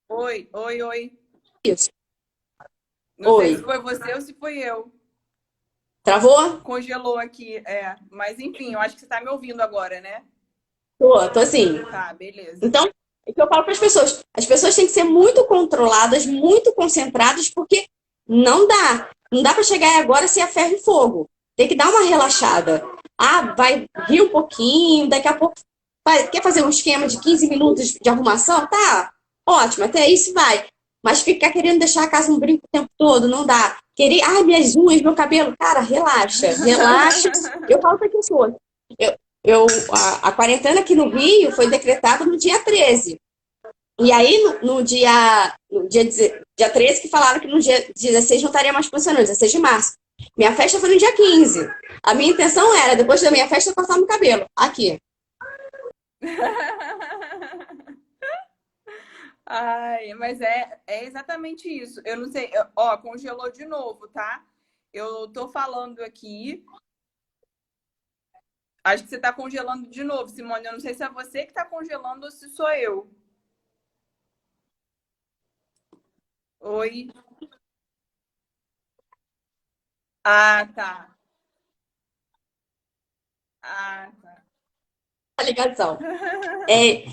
Oi, oi, oi. Isso. Não sei se Oi. foi você ou se fui eu. Travou? Congelou aqui, é. Mas enfim, eu acho que você tá me ouvindo agora, né? Tô assim. Tá, beleza. Então, é o que eu falo para as pessoas. As pessoas têm que ser muito controladas, muito concentradas, porque não dá. Não dá para chegar agora sem a ferro e fogo. Tem que dar uma relaxada. Ah, vai rir um pouquinho, daqui a pouco quer fazer um esquema de 15 minutos de arrumação? Tá, ótimo, até isso vai. Mas ficar querendo deixar a casa um brinco o tempo todo, não dá. Querer, ai, minhas unhas, meu cabelo. Cara, relaxa, relaxa. Eu falo para as pessoas. A quarentena aqui no Rio foi decretada no dia 13. E aí, dia 13, que falaram que no dia 16 não estaria mais funcionando, 16 de março. Minha festa foi no dia 15. A minha intenção era, depois da minha festa, eu cortar meu cabelo. Aqui. Ai, mas é exatamente isso. Eu não sei, ó, congelou de novo, tá? Eu tô falando aqui. Acho que você tá congelando de novo, Simone. Eu não sei se é você que tá congelando ou se sou eu. Oi. Ah, tá. Ah, tá. A ligação. É,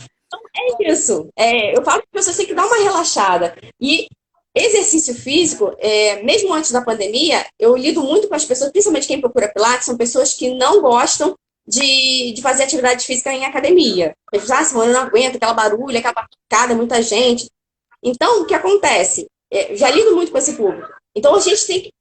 isso. Eu falo que as pessoas têm que dar uma relaxada. E exercício físico, mesmo antes da pandemia, eu lido muito com as pessoas, principalmente quem procura Pilates, são pessoas que não gostam de fazer atividade física em academia. Eles dizem, Simone, eu não aguento aquela barulho, aquela pancada, muita gente. Então, o que acontece? Já lido muito com esse público. Então, a gente tem que.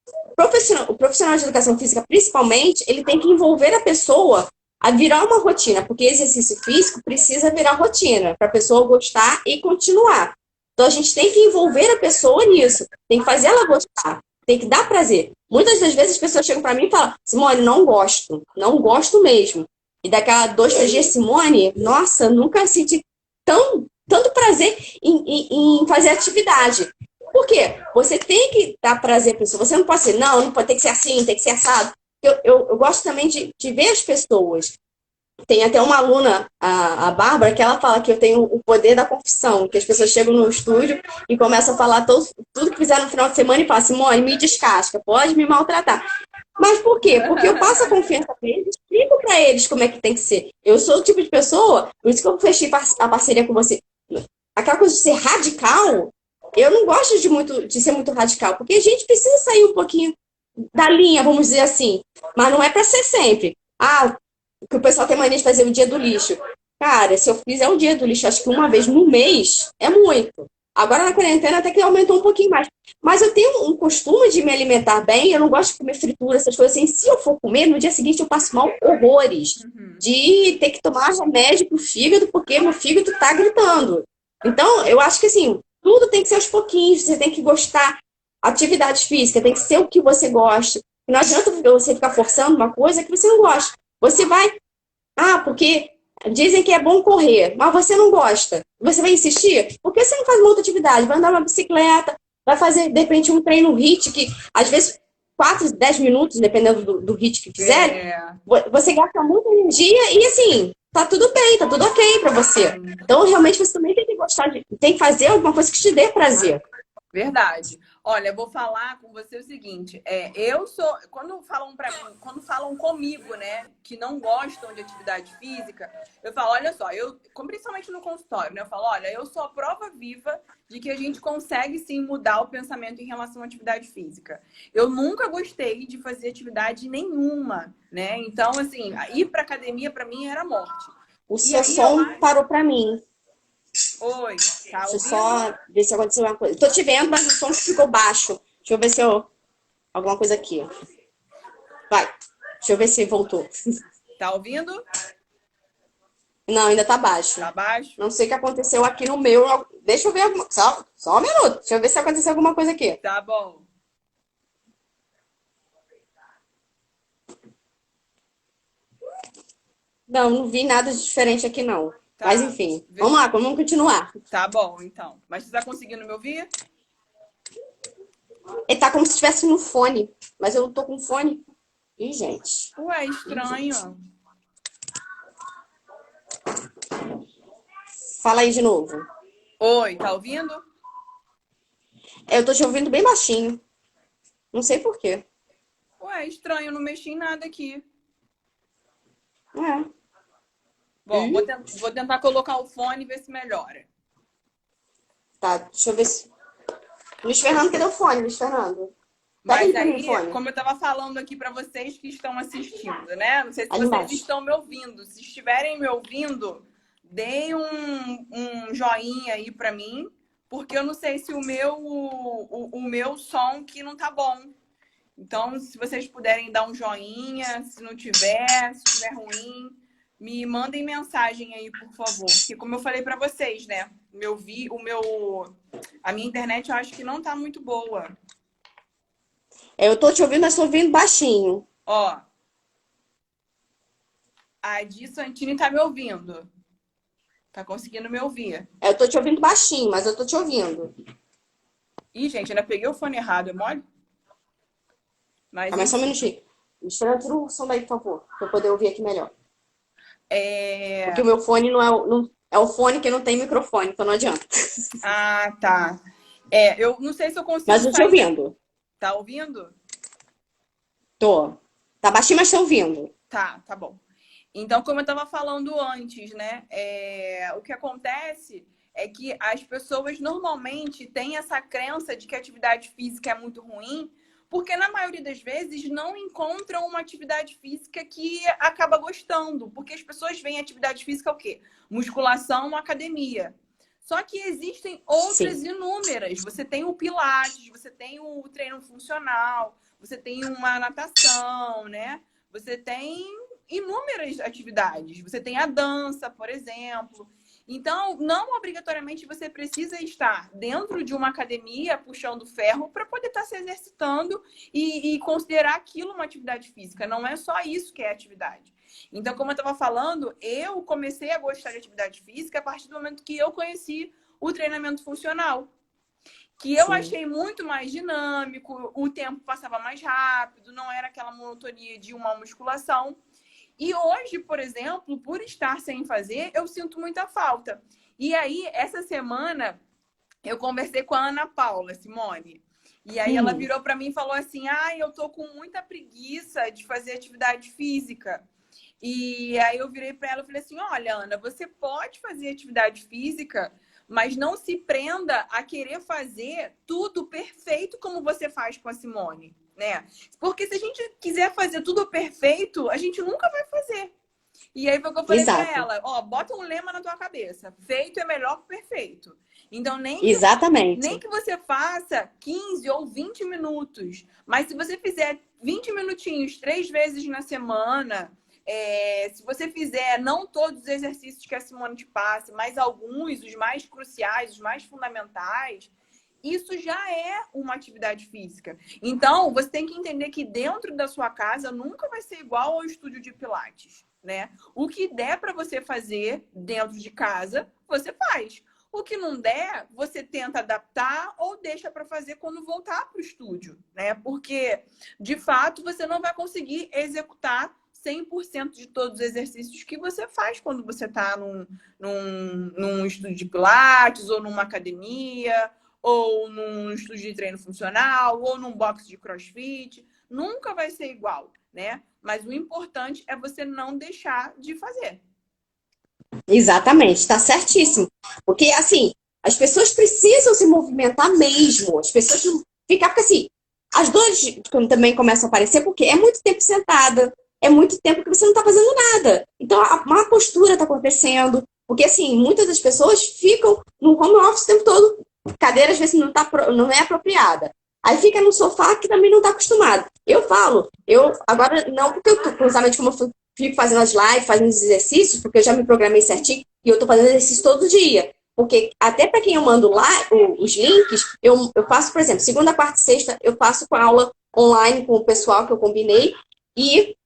O profissional de educação física, principalmente, ele tem que envolver a pessoa a virar uma rotina, porque exercício físico precisa virar rotina, para a pessoa gostar e continuar. Então, a gente tem que envolver a pessoa nisso, tem que fazer ela gostar, tem que dar prazer. Muitas das vezes as pessoas chegam para mim e falam: Simone, não gosto, não gosto mesmo. E daqui a 2, 3 dias, Simone, nossa, nunca senti tanto prazer em fazer atividade. Por quê? Você tem que dar prazer para a pessoa. Você não pode ser, não pode ter que ser assim, tem que ser assado. Eu gosto também de ver as pessoas. Tem até uma aluna, a Bárbara, que ela fala que eu tenho o poder da confissão, que as pessoas chegam no estúdio e começam a falar tudo que fizeram no final de semana e falam: Simone, me descasca, pode me maltratar. Mas por quê? Porque eu passo a confiança para eles, explico para eles como é que tem que ser. Eu sou o tipo de pessoa, por isso que eu fechei a parceria com você. Aquela coisa de ser radical, eu não gosto de ser muito radical, porque a gente precisa sair um pouquinho da linha, vamos dizer assim. Mas não é para ser sempre. Ah, que o pessoal tem mania de fazer o dia do lixo. Cara, se eu fizer o dia do lixo, acho que uma vez no mês, é muito. Agora na quarentena até que aumentou um pouquinho mais. Mas eu tenho um costume de me alimentar bem, eu não gosto de comer fritura, essas coisas assim. Se eu for comer, no dia seguinte eu passo mal horrores. Uhum. De ter que tomar remédio pro fígado, porque meu fígado tá gritando. Então, eu acho que assim, tudo tem que ser aos pouquinhos, você tem que gostar. Atividade física tem que ser o que você gosta. Não adianta você ficar forçando uma coisa que você não gosta. Você vai, porque dizem que é bom correr, mas você não gosta. Você vai insistir? Por que você não faz uma outra atividade? Vai andar uma bicicleta, vai fazer, de repente, um treino HIIT, que às vezes 4, 10 minutos, dependendo do HIIT que fizer, É. você gasta muita energia e assim, tá tudo bem, tá tudo ok pra você. Então, realmente, você também tem que gostar tem que fazer alguma coisa que te dê prazer. Verdade. Olha, eu vou falar com você o seguinte, eu sou, quando falam para mim, quando falam comigo, né, que não gostam de atividade física, eu falo, olha só, principalmente no consultório, né, eu falo, olha, eu sou a prova viva de que a gente consegue sim mudar o pensamento em relação à atividade física. Eu nunca gostei de fazer atividade nenhuma, né? Então, assim, ir para academia para mim era morte. O E seu aí som parou pra mim. Oi, tá Deixa eu ouvindo? só ver se aconteceu alguma coisa. Tô te vendo, mas o som ficou baixo. Deixa eu ver se eu. Alguma coisa aqui. Vai. Deixa eu ver se voltou. Tá ouvindo? Não, ainda tá baixo. Tá baixo? Não sei o que aconteceu aqui no meu. Deixa eu ver alguma. Só um minuto. Deixa eu ver se aconteceu alguma coisa aqui. Tá bom. Não, não vi nada de diferente aqui, não. Mas Tá, enfim, vê vamos se... lá, vamos continuar. Tá bom, então. Mas você tá conseguindo me ouvir? Ele tá como se estivesse no fone, mas eu não tô com fone. Ih, gente. Ué, Ih, gente. estranho. Fala aí de novo. Oi, tá ouvindo? Eu tô te ouvindo bem baixinho. Não sei por quê. Ué, estranho, eu não mexi em nada aqui. É. Bom, vou tentar colocar o fone e ver se melhora. Tá, deixa eu ver se. Luiz Fernando, cadê o fone, Luiz Fernando? Pega ele Mas pra mim, o aí, fone. como eu tava falando aqui pra vocês que estão assistindo, né? Não sei se Ali vocês embaixo. estão me ouvindo. Se estiverem me ouvindo, deem um joinha aí pra mim, porque eu não sei se o meu som que não tá bom. Então, se vocês puderem dar um joinha, se não tiver, se estiver ruim, me mandem mensagem aí, por favor. Porque como eu falei pra vocês, né? A minha internet eu acho que não tá muito boa. Eu tô te ouvindo, mas tô ouvindo baixinho. Ó, a Di Santini tá me ouvindo. Tá conseguindo me ouvir. Eu tô te ouvindo baixinho, mas eu tô te ouvindo. Ih, gente, ainda peguei o fone errado, é mole? Ah, Mas mas só um enfim. minutinho. Luiz Fernando, tira o som daí, por favor, pra eu poder ouvir aqui melhor. Porque o É... meu fone é o fone que não tem microfone, então não adianta. Ah, tá. É, eu não sei se eu consigo Mas eu tô te sair. ouvindo. Tá ouvindo? Tô. Tá baixinho, mas tô ouvindo. Tá bom. Então, como eu estava falando antes, né? O que acontece é que as pessoas normalmente têm essa crença de que a atividade física é muito ruim, porque na maioria das vezes não encontram uma atividade física que acaba gostando. Porque as pessoas veem atividade física o quê? Musculação, academia. Só que existem outras Sim. inúmeras. Você tem o Pilates, você tem o treino funcional, você tem uma natação, né? Você tem inúmeras atividades. Você tem a dança, por exemplo. Então, não obrigatoriamente você precisa estar dentro de uma academia puxando ferro para poder estar se exercitando e considerar aquilo uma atividade física. Não é só isso que é atividade. Então, como eu estava falando, eu comecei a gostar de atividade física a partir do momento que eu conheci o treinamento funcional. Que eu Sim. achei muito mais dinâmico, o tempo passava mais rápido, não era aquela monotonia de uma musculação. E hoje, por exemplo, por estar sem fazer, eu sinto muita falta. E aí, essa semana, eu conversei com a Ana Paula, Simone. E aí ela Hum. virou para mim e falou assim: "Ah, eu tô com muita preguiça de fazer atividade física". E aí eu virei para ela e falei assim: "Olha, Ana, você pode fazer atividade física, mas não se prenda a querer fazer tudo perfeito como você faz com a Simone, né? Porque se a gente quiser fazer tudo perfeito, a gente nunca vai fazer". E aí foi o que eu falei para Exato. ela: "Ó, bota um lema na tua cabeça. Feito é melhor que perfeito". Então, nem Exatamente. que você faça 15 ou 20 minutos, mas se você fizer 20 minutinhos 3 vezes na semana, se você fizer não todos os exercícios que a Simone te passa, mas alguns, os mais cruciais, os mais fundamentais, isso já é uma atividade física. Então, você tem que entender que dentro da sua casa nunca vai ser igual ao estúdio de Pilates, né? O que der para você fazer dentro de casa, você faz. O que não der, você tenta adaptar ou deixa para fazer quando voltar para o estúdio, né? Porque, de fato, você não vai conseguir executar 100% de todos os exercícios que você faz quando você está num estúdio de Pilates ou numa academia ou num estúdio de treino funcional ou num box de CrossFit. Nunca vai ser igual, né? Mas o importante é você não deixar de fazer. Exatamente, tá certíssimo. Porque, assim, as pessoas precisam se movimentar mesmo. As pessoas não ficar, porque assim, as dores também começam a aparecer porque é muito tempo sentada, é muito tempo que você não tá fazendo nada. Então, a má postura tá acontecendo. Porque, assim, muitas das pessoas ficam no home office o tempo todo, cadeira às vezes não é apropriada. Aí fica no sofá que também não tá acostumado. Eu falo, eu agora não porque eu tô, cruzamento como eu fico fazendo as lives, fazendo os exercícios, porque eu já me programei certinho e eu tô fazendo exercício todo dia. Porque até para quem eu mando lá os links, eu faço, por exemplo, segunda, quarta e sexta, eu faço com aula online com o pessoal que eu combinei e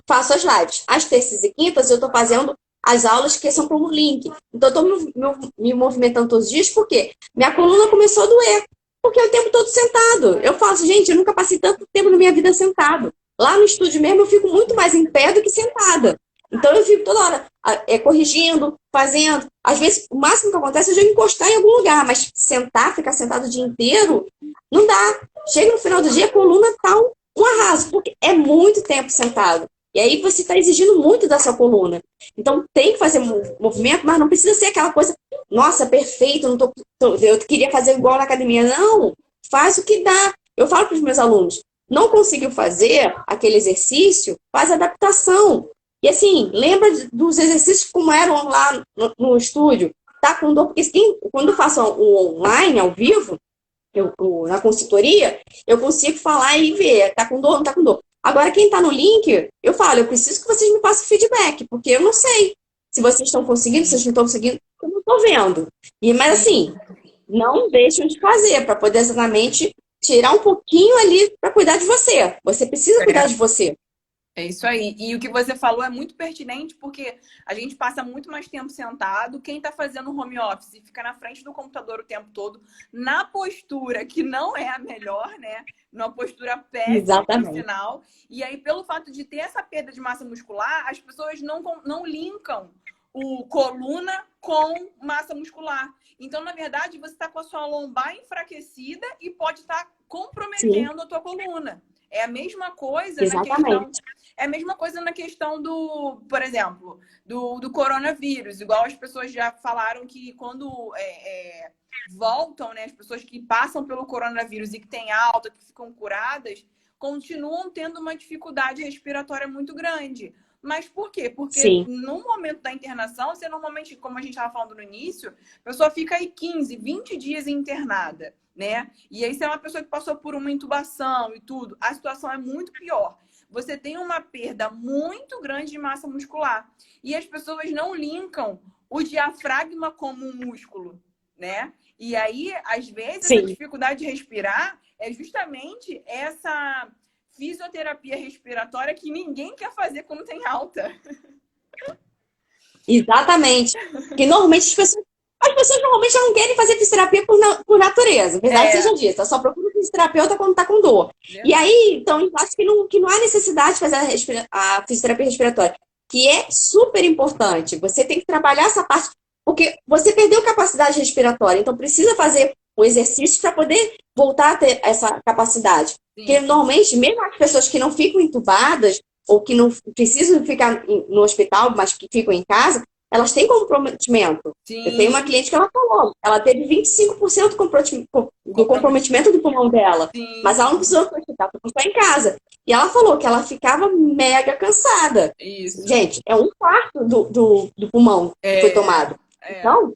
faço as lives. Às terças e quintas eu estou fazendo as aulas que são por link. Então, eu estou me movimentando todos os dias, porque minha coluna começou a doer. Porque é o tempo todo sentado. Eu falo assim, gente, eu nunca passei tanto tempo na minha vida sentado. Lá no estúdio mesmo, eu fico muito mais em pé do que sentada. Então, eu fico toda hora corrigindo, fazendo. Às vezes, o máximo que acontece é eu encostar em algum lugar, mas sentar, ficar sentado o dia inteiro, não dá. Chega no final do dia, a coluna tá um arraso, porque é muito tempo sentado. E aí você está exigindo muito da sua coluna. Então tem que fazer movimento, mas não precisa ser aquela coisa, nossa, perfeito, eu queria fazer igual na academia. Não, faz o que dá. Eu falo para os meus alunos, não conseguiu fazer aquele exercício, faz adaptação. E assim, lembra dos exercícios como eram lá no estúdio. Tá com dor, porque quando eu faço o online, ao vivo, na consultoria, eu consigo falar e ver, tá com dor, não tá com dor. Agora, quem tá no link, eu falo, eu preciso que vocês me passem feedback, porque eu não sei se vocês estão conseguindo, se vocês não estão conseguindo, eu não tô vendo. Mas assim, não deixam de fazer, para poder exatamente tirar um pouquinho ali para cuidar de você. Você precisa cuidar de você. É isso aí. E o que você falou é muito pertinente, porque a gente passa muito mais tempo sentado. Quem está fazendo home office e fica na frente do computador o tempo todo, na postura que não é a melhor, né? Numa postura péssima, por sinal. E aí, pelo fato de ter essa perda de massa muscular, as pessoas não linkam o coluna com massa muscular. Então, na verdade, você está com a sua lombar enfraquecida e pode estar comprometendo a tua coluna. É a mesma coisa na questão. É a mesma coisa na questão do, por exemplo, do coronavírus. Igual as pessoas já falaram que quando voltam, né, as pessoas que passam pelo coronavírus e que têm alta, que ficam curadas, continuam tendo uma dificuldade respiratória muito grande. Mas por quê? Porque no momento da internação, você normalmente, como a gente estava falando no início, a pessoa fica aí 15, 20 dias internada, né? E aí, se é uma pessoa que passou por uma intubação e tudo, a situação é muito pior. Você tem uma perda muito grande de massa muscular. E as pessoas não linkam o diafragma como um músculo, né? E aí, às vezes, a dificuldade de respirar é justamente essa fisioterapia respiratória que ninguém quer fazer quando tem alta. Exatamente. Porque normalmente as pessoas normalmente não querem fazer fisioterapia por natureza, verdade seja dita. Só procura fisioterapeuta quando tá com dor. E aí, então, eu acho que não há necessidade de fazer a fisioterapia respiratória, que é super importante. Você tem que trabalhar essa parte, porque você perdeu capacidade respiratória, então precisa fazer o exercício para poder voltar a ter essa capacidade. Porque normalmente, mesmo as pessoas que não ficam entubadas, ou que não precisam ficar no hospital, mas que ficam em casa, elas têm comprometimento. Eu tenho uma cliente que ela falou, ela teve 25% do comprometimento do pulmão dela, mas ela não precisou ir para o hospital, ficou em casa. E ela falou que ela ficava mega cansada. Isso. Gente, é um quarto do pulmão que foi tomado. Então,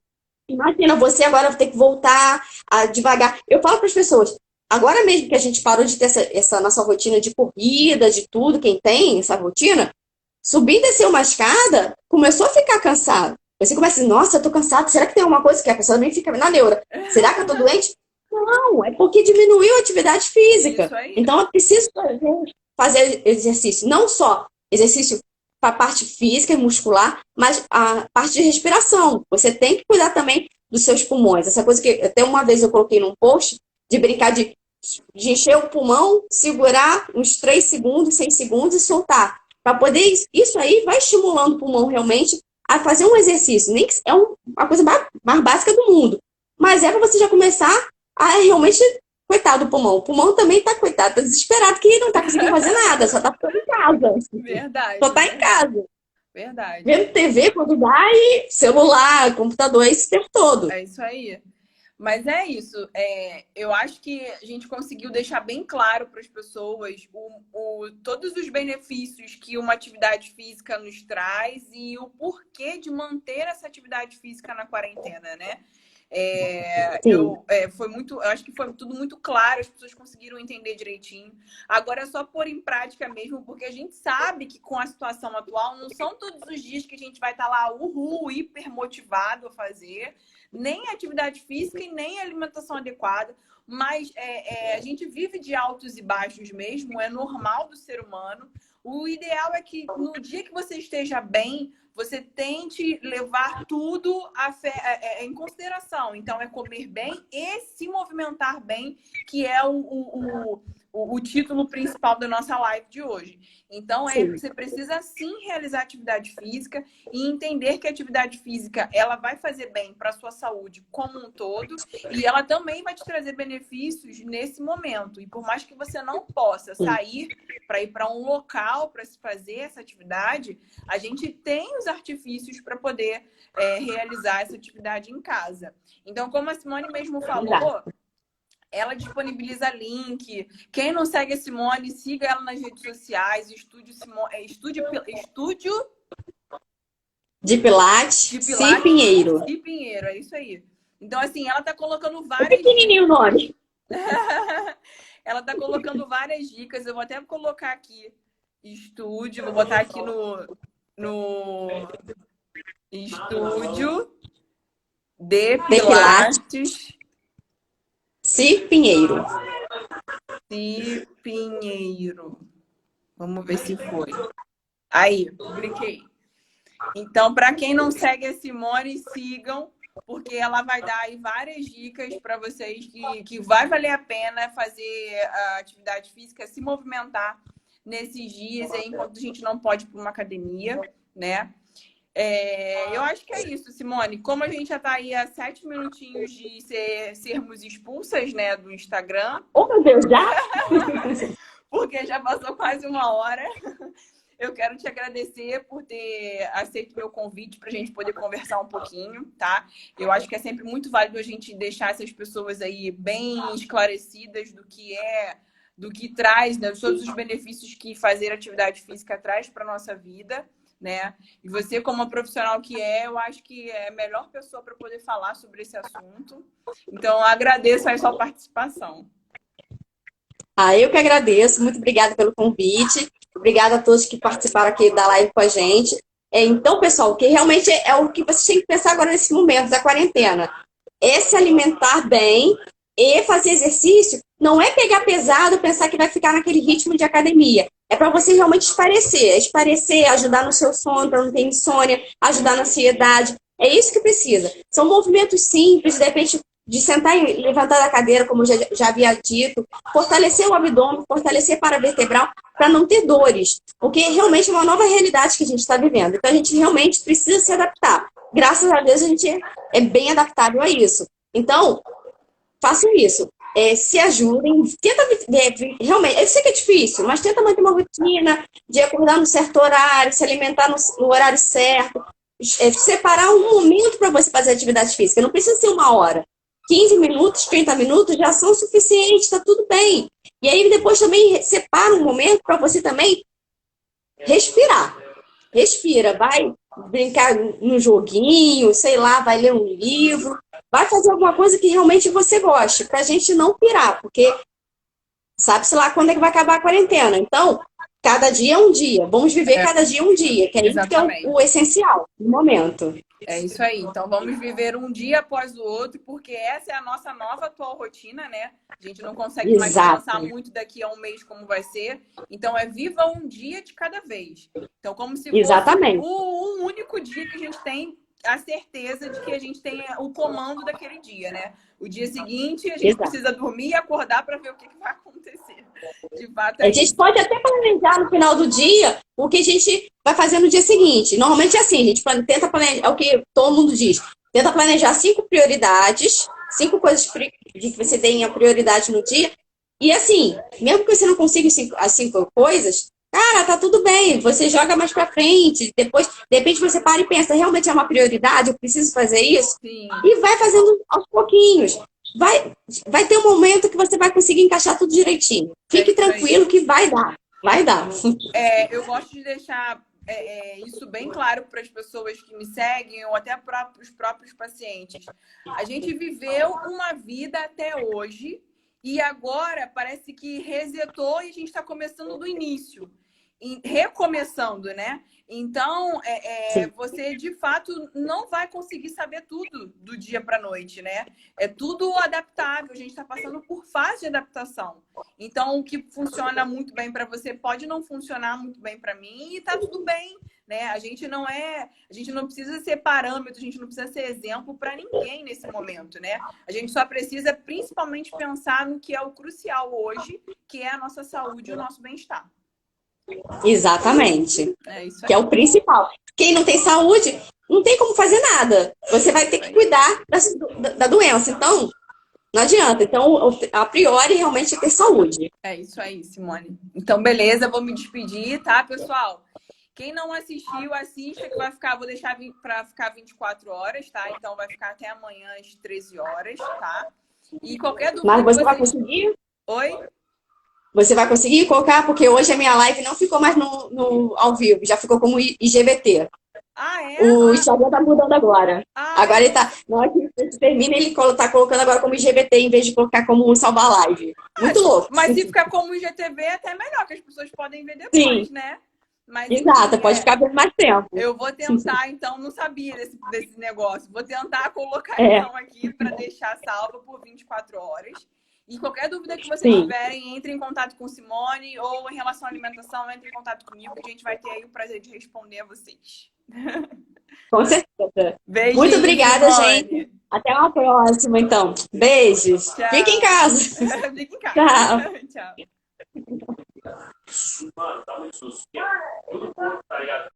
imagina, você agora ter que voltar a devagar. Eu falo para as pessoas, agora mesmo que a gente parou de ter essa nossa rotina de corrida, de tudo, quem tem essa rotina, subir e descer uma escada, começou a ficar cansado. Você começa assim, nossa, eu tô cansado, será que tem alguma coisa que a pessoa também fica na neura? Será que eu tô doente? Não, é porque diminuiu a atividade física. Então, eu preciso fazer exercício, não só exercício para a parte física e muscular, mas a parte de respiração. Você tem que cuidar também dos seus pulmões. Essa coisa que até uma vez eu coloquei num post, de brincar de encher o pulmão, segurar uns 3 segundos, 6 segundos e soltar. Para poder, isso aí vai estimulando o pulmão realmente a fazer um exercício. Nem que é uma coisa mais básica do mundo. Mas é para você já começar a realmente, coitado do pulmão. O pulmão também tá coitado, tá desesperado que não tá conseguindo fazer nada, só tá ficando em casa. Verdade. Só tá em casa. Verdade. Vendo TV quando dá e celular, computador, esse tempo todo. É isso aí. Mas é isso. Eu acho que a gente conseguiu deixar bem claro para as pessoas todos os benefícios que uma atividade física nos traz e o porquê de manter essa atividade física na quarentena, né? Eu acho que foi tudo muito claro, as pessoas conseguiram entender direitinho. Agora é só pôr em prática mesmo, porque a gente sabe que com a situação atual não são todos os dias que a gente vai estar lá, hiper motivado a fazer, nem atividade física e nem alimentação adequada, mas a gente vive de altos e baixos mesmo, é normal do ser humano. O ideal é que no dia que você esteja bem, você tente levar tudo em consideração. Então, é comer bem e se movimentar bem, que é o título principal da nossa live de hoje. Então, Sim. você precisa sim realizar atividade física e entender que a atividade física ela vai fazer bem para a sua saúde como um todo e ela também vai te trazer benefícios nesse momento. E por mais que você não possa sair para ir para um local para se fazer essa atividade, a gente tem os artifícios para poder realizar essa atividade em casa. Então, como a Simone mesmo falou, ela disponibiliza link. Quem não segue a Simone, siga ela nas redes sociais. Estúdio de Pilates, Si Pinheiro. Si Pinheiro, é isso aí. Então, assim, ela tá colocando É várias pequenininho o nome. Ela tá colocando várias dicas. Eu vou até colocar aqui estúdio, vou botar aqui no estúdio de Pilates Si Pinheiro. Si Pinheiro. Vamos ver se foi. Aí, cliquei. Então, para quem não segue a Simone, sigam, porque ela vai dar aí várias dicas para vocês que vai valer a pena fazer a atividade física, se movimentar nesses dias aí, enquanto a gente não pode ir para uma academia, né? Eu acho que é isso, Simone. Como a gente já está aí a 7 minutinhos de sermos expulsas, né, do Instagram. Oh, meu Deus, já? Porque já passou quase 1 hora. Eu quero te agradecer por ter aceito meu convite para a gente poder conversar um pouquinho, tá? Eu acho que é sempre muito válido a gente deixar essas pessoas aí bem esclarecidas do que traz, né? Todos os benefícios que fazer atividade física traz para nossa vida, né? E você, como uma profissional que eu acho que é a melhor pessoa para poder falar sobre esse assunto. Então, eu agradeço a sua participação. Eu que agradeço. Muito obrigada pelo convite. Obrigada a todos que participaram aqui da live com a gente. Então, pessoal, que realmente é o que vocês têm que pensar agora nesse momento da quarentena. É se alimentar bem e fazer exercício. Não é pegar pesado, pensar que vai ficar naquele ritmo de academia. É para você realmente esparecer, ajudar no seu sono, para não ter insônia, ajudar na ansiedade. É isso que precisa. São movimentos simples, de repente, de sentar e levantar da cadeira, como eu já havia dito, fortalecer o abdômen, fortalecer paravertebral, para não ter dores. Porque realmente é uma nova realidade que a gente está vivendo. Então, a gente realmente precisa se adaptar. Graças a Deus, a gente é bem adaptável a isso. Então, façam isso. Se ajudem, tenta realmente, eu sei que é difícil, mas tenta manter uma rotina de acordar num certo horário, se alimentar no horário certo, separar um momento para você fazer atividade física, não precisa ser 1 hora, 15 minutos, 30 minutos já são suficientes, tá tudo bem. E aí depois também separa um momento para você também respirar. Respira, vai brincar no joguinho, sei lá, vai ler um livro, vai fazer alguma coisa que realmente você goste, pra gente não pirar, porque sabe-se lá quando é que vai acabar a quarentena. Então, cada dia é um dia. Vamos viver cada dia um dia, que é isso que é o essencial no momento. É isso aí. Então, vamos viver um dia após o outro, porque essa é a nossa nova atual rotina, né? A gente não consegue mais pensar muito daqui a um mês como vai ser. Então, viva um dia de cada vez. Então, como se fosse um único dia que a gente tem a certeza de que a gente tem o comando daquele dia, né? O dia seguinte, a gente precisa dormir e acordar para ver o que vai acontecer. De fato, a gente pode até planejar no final do dia o que a gente vai fazer no dia seguinte. Normalmente é assim, a gente tenta planejar, é o que todo mundo diz, tenta planejar 5 prioridades, 5 coisas de que você tenha prioridade no dia. E assim, mesmo que você não consiga as 5 coisas, cara, tá tudo bem, você joga mais pra frente, depois, de repente você para e pensa, realmente é uma prioridade, eu preciso fazer isso? Sim. E vai fazendo aos pouquinhos. Vai ter um momento que você vai conseguir encaixar tudo direitinho. Fique tranquilo que vai dar. Vai dar. Eu gosto de deixar isso bem claro para as pessoas que me seguem ou até para os próprios pacientes. A gente viveu uma vida até hoje e agora parece que resetou e a gente está começando do início. recomeçando, né? Então, Sim. você de fato não vai conseguir saber tudo do dia para a noite, né? É tudo adaptável, a gente está passando por fase de adaptação. Então, o que funciona muito bem para você pode não funcionar muito bem para mim e tá tudo bem, né? A gente não precisa ser parâmetro, a gente não precisa ser exemplo para ninguém nesse momento, né? A gente só precisa principalmente pensar no que é o crucial hoje, que é a nossa saúde e o nosso bem-estar. Exatamente. É isso Que é aí. o principal. Quem não tem saúde, não tem como fazer nada. Você vai ter que cuidar da doença. Então, não adianta. Então, a priori, realmente é ter saúde. É isso aí, Simone. Então, beleza, vou me despedir, tá, pessoal? Quem não assistiu, assista, que vai ficar, vou deixar para ficar 24 horas, tá? Então vai ficar até amanhã às 13 horas, tá? E qualquer dúvida Mas que você vai vocês. conseguir? Oi? Você vai conseguir colocar? Porque hoje a minha live não ficou mais no ao vivo, já ficou como IGVT. Ah, é? O Instagram tá mudando agora. Ah, Agora ele tá. Na hora que você termina, ele tá colocando agora como IGVT em vez de colocar como salvar live. Muito louco. mas se ficar como IGTV é até melhor, que as pessoas podem ver depois, Sim, né? Mas exato, enfim, pode ficar vendo mais tempo. eu vou tentar, então, não sabia desse negócio. Vou tentar colocar, É, então, aqui para deixar salva por 24 horas. E qualquer dúvida que vocês sim, tiverem, entre em contato com Simone ou em relação à alimentação, entre em contato comigo, que a gente vai ter aí o prazer de responder a vocês. com certeza. Muito Beijinho, obrigada, gente. Simone. Até uma próxima, então. Beijos. Fique em Tchau. casa. Fique em casa. Tchau. Tchau. Mano, tá muito susto. Tudo, tá ligado?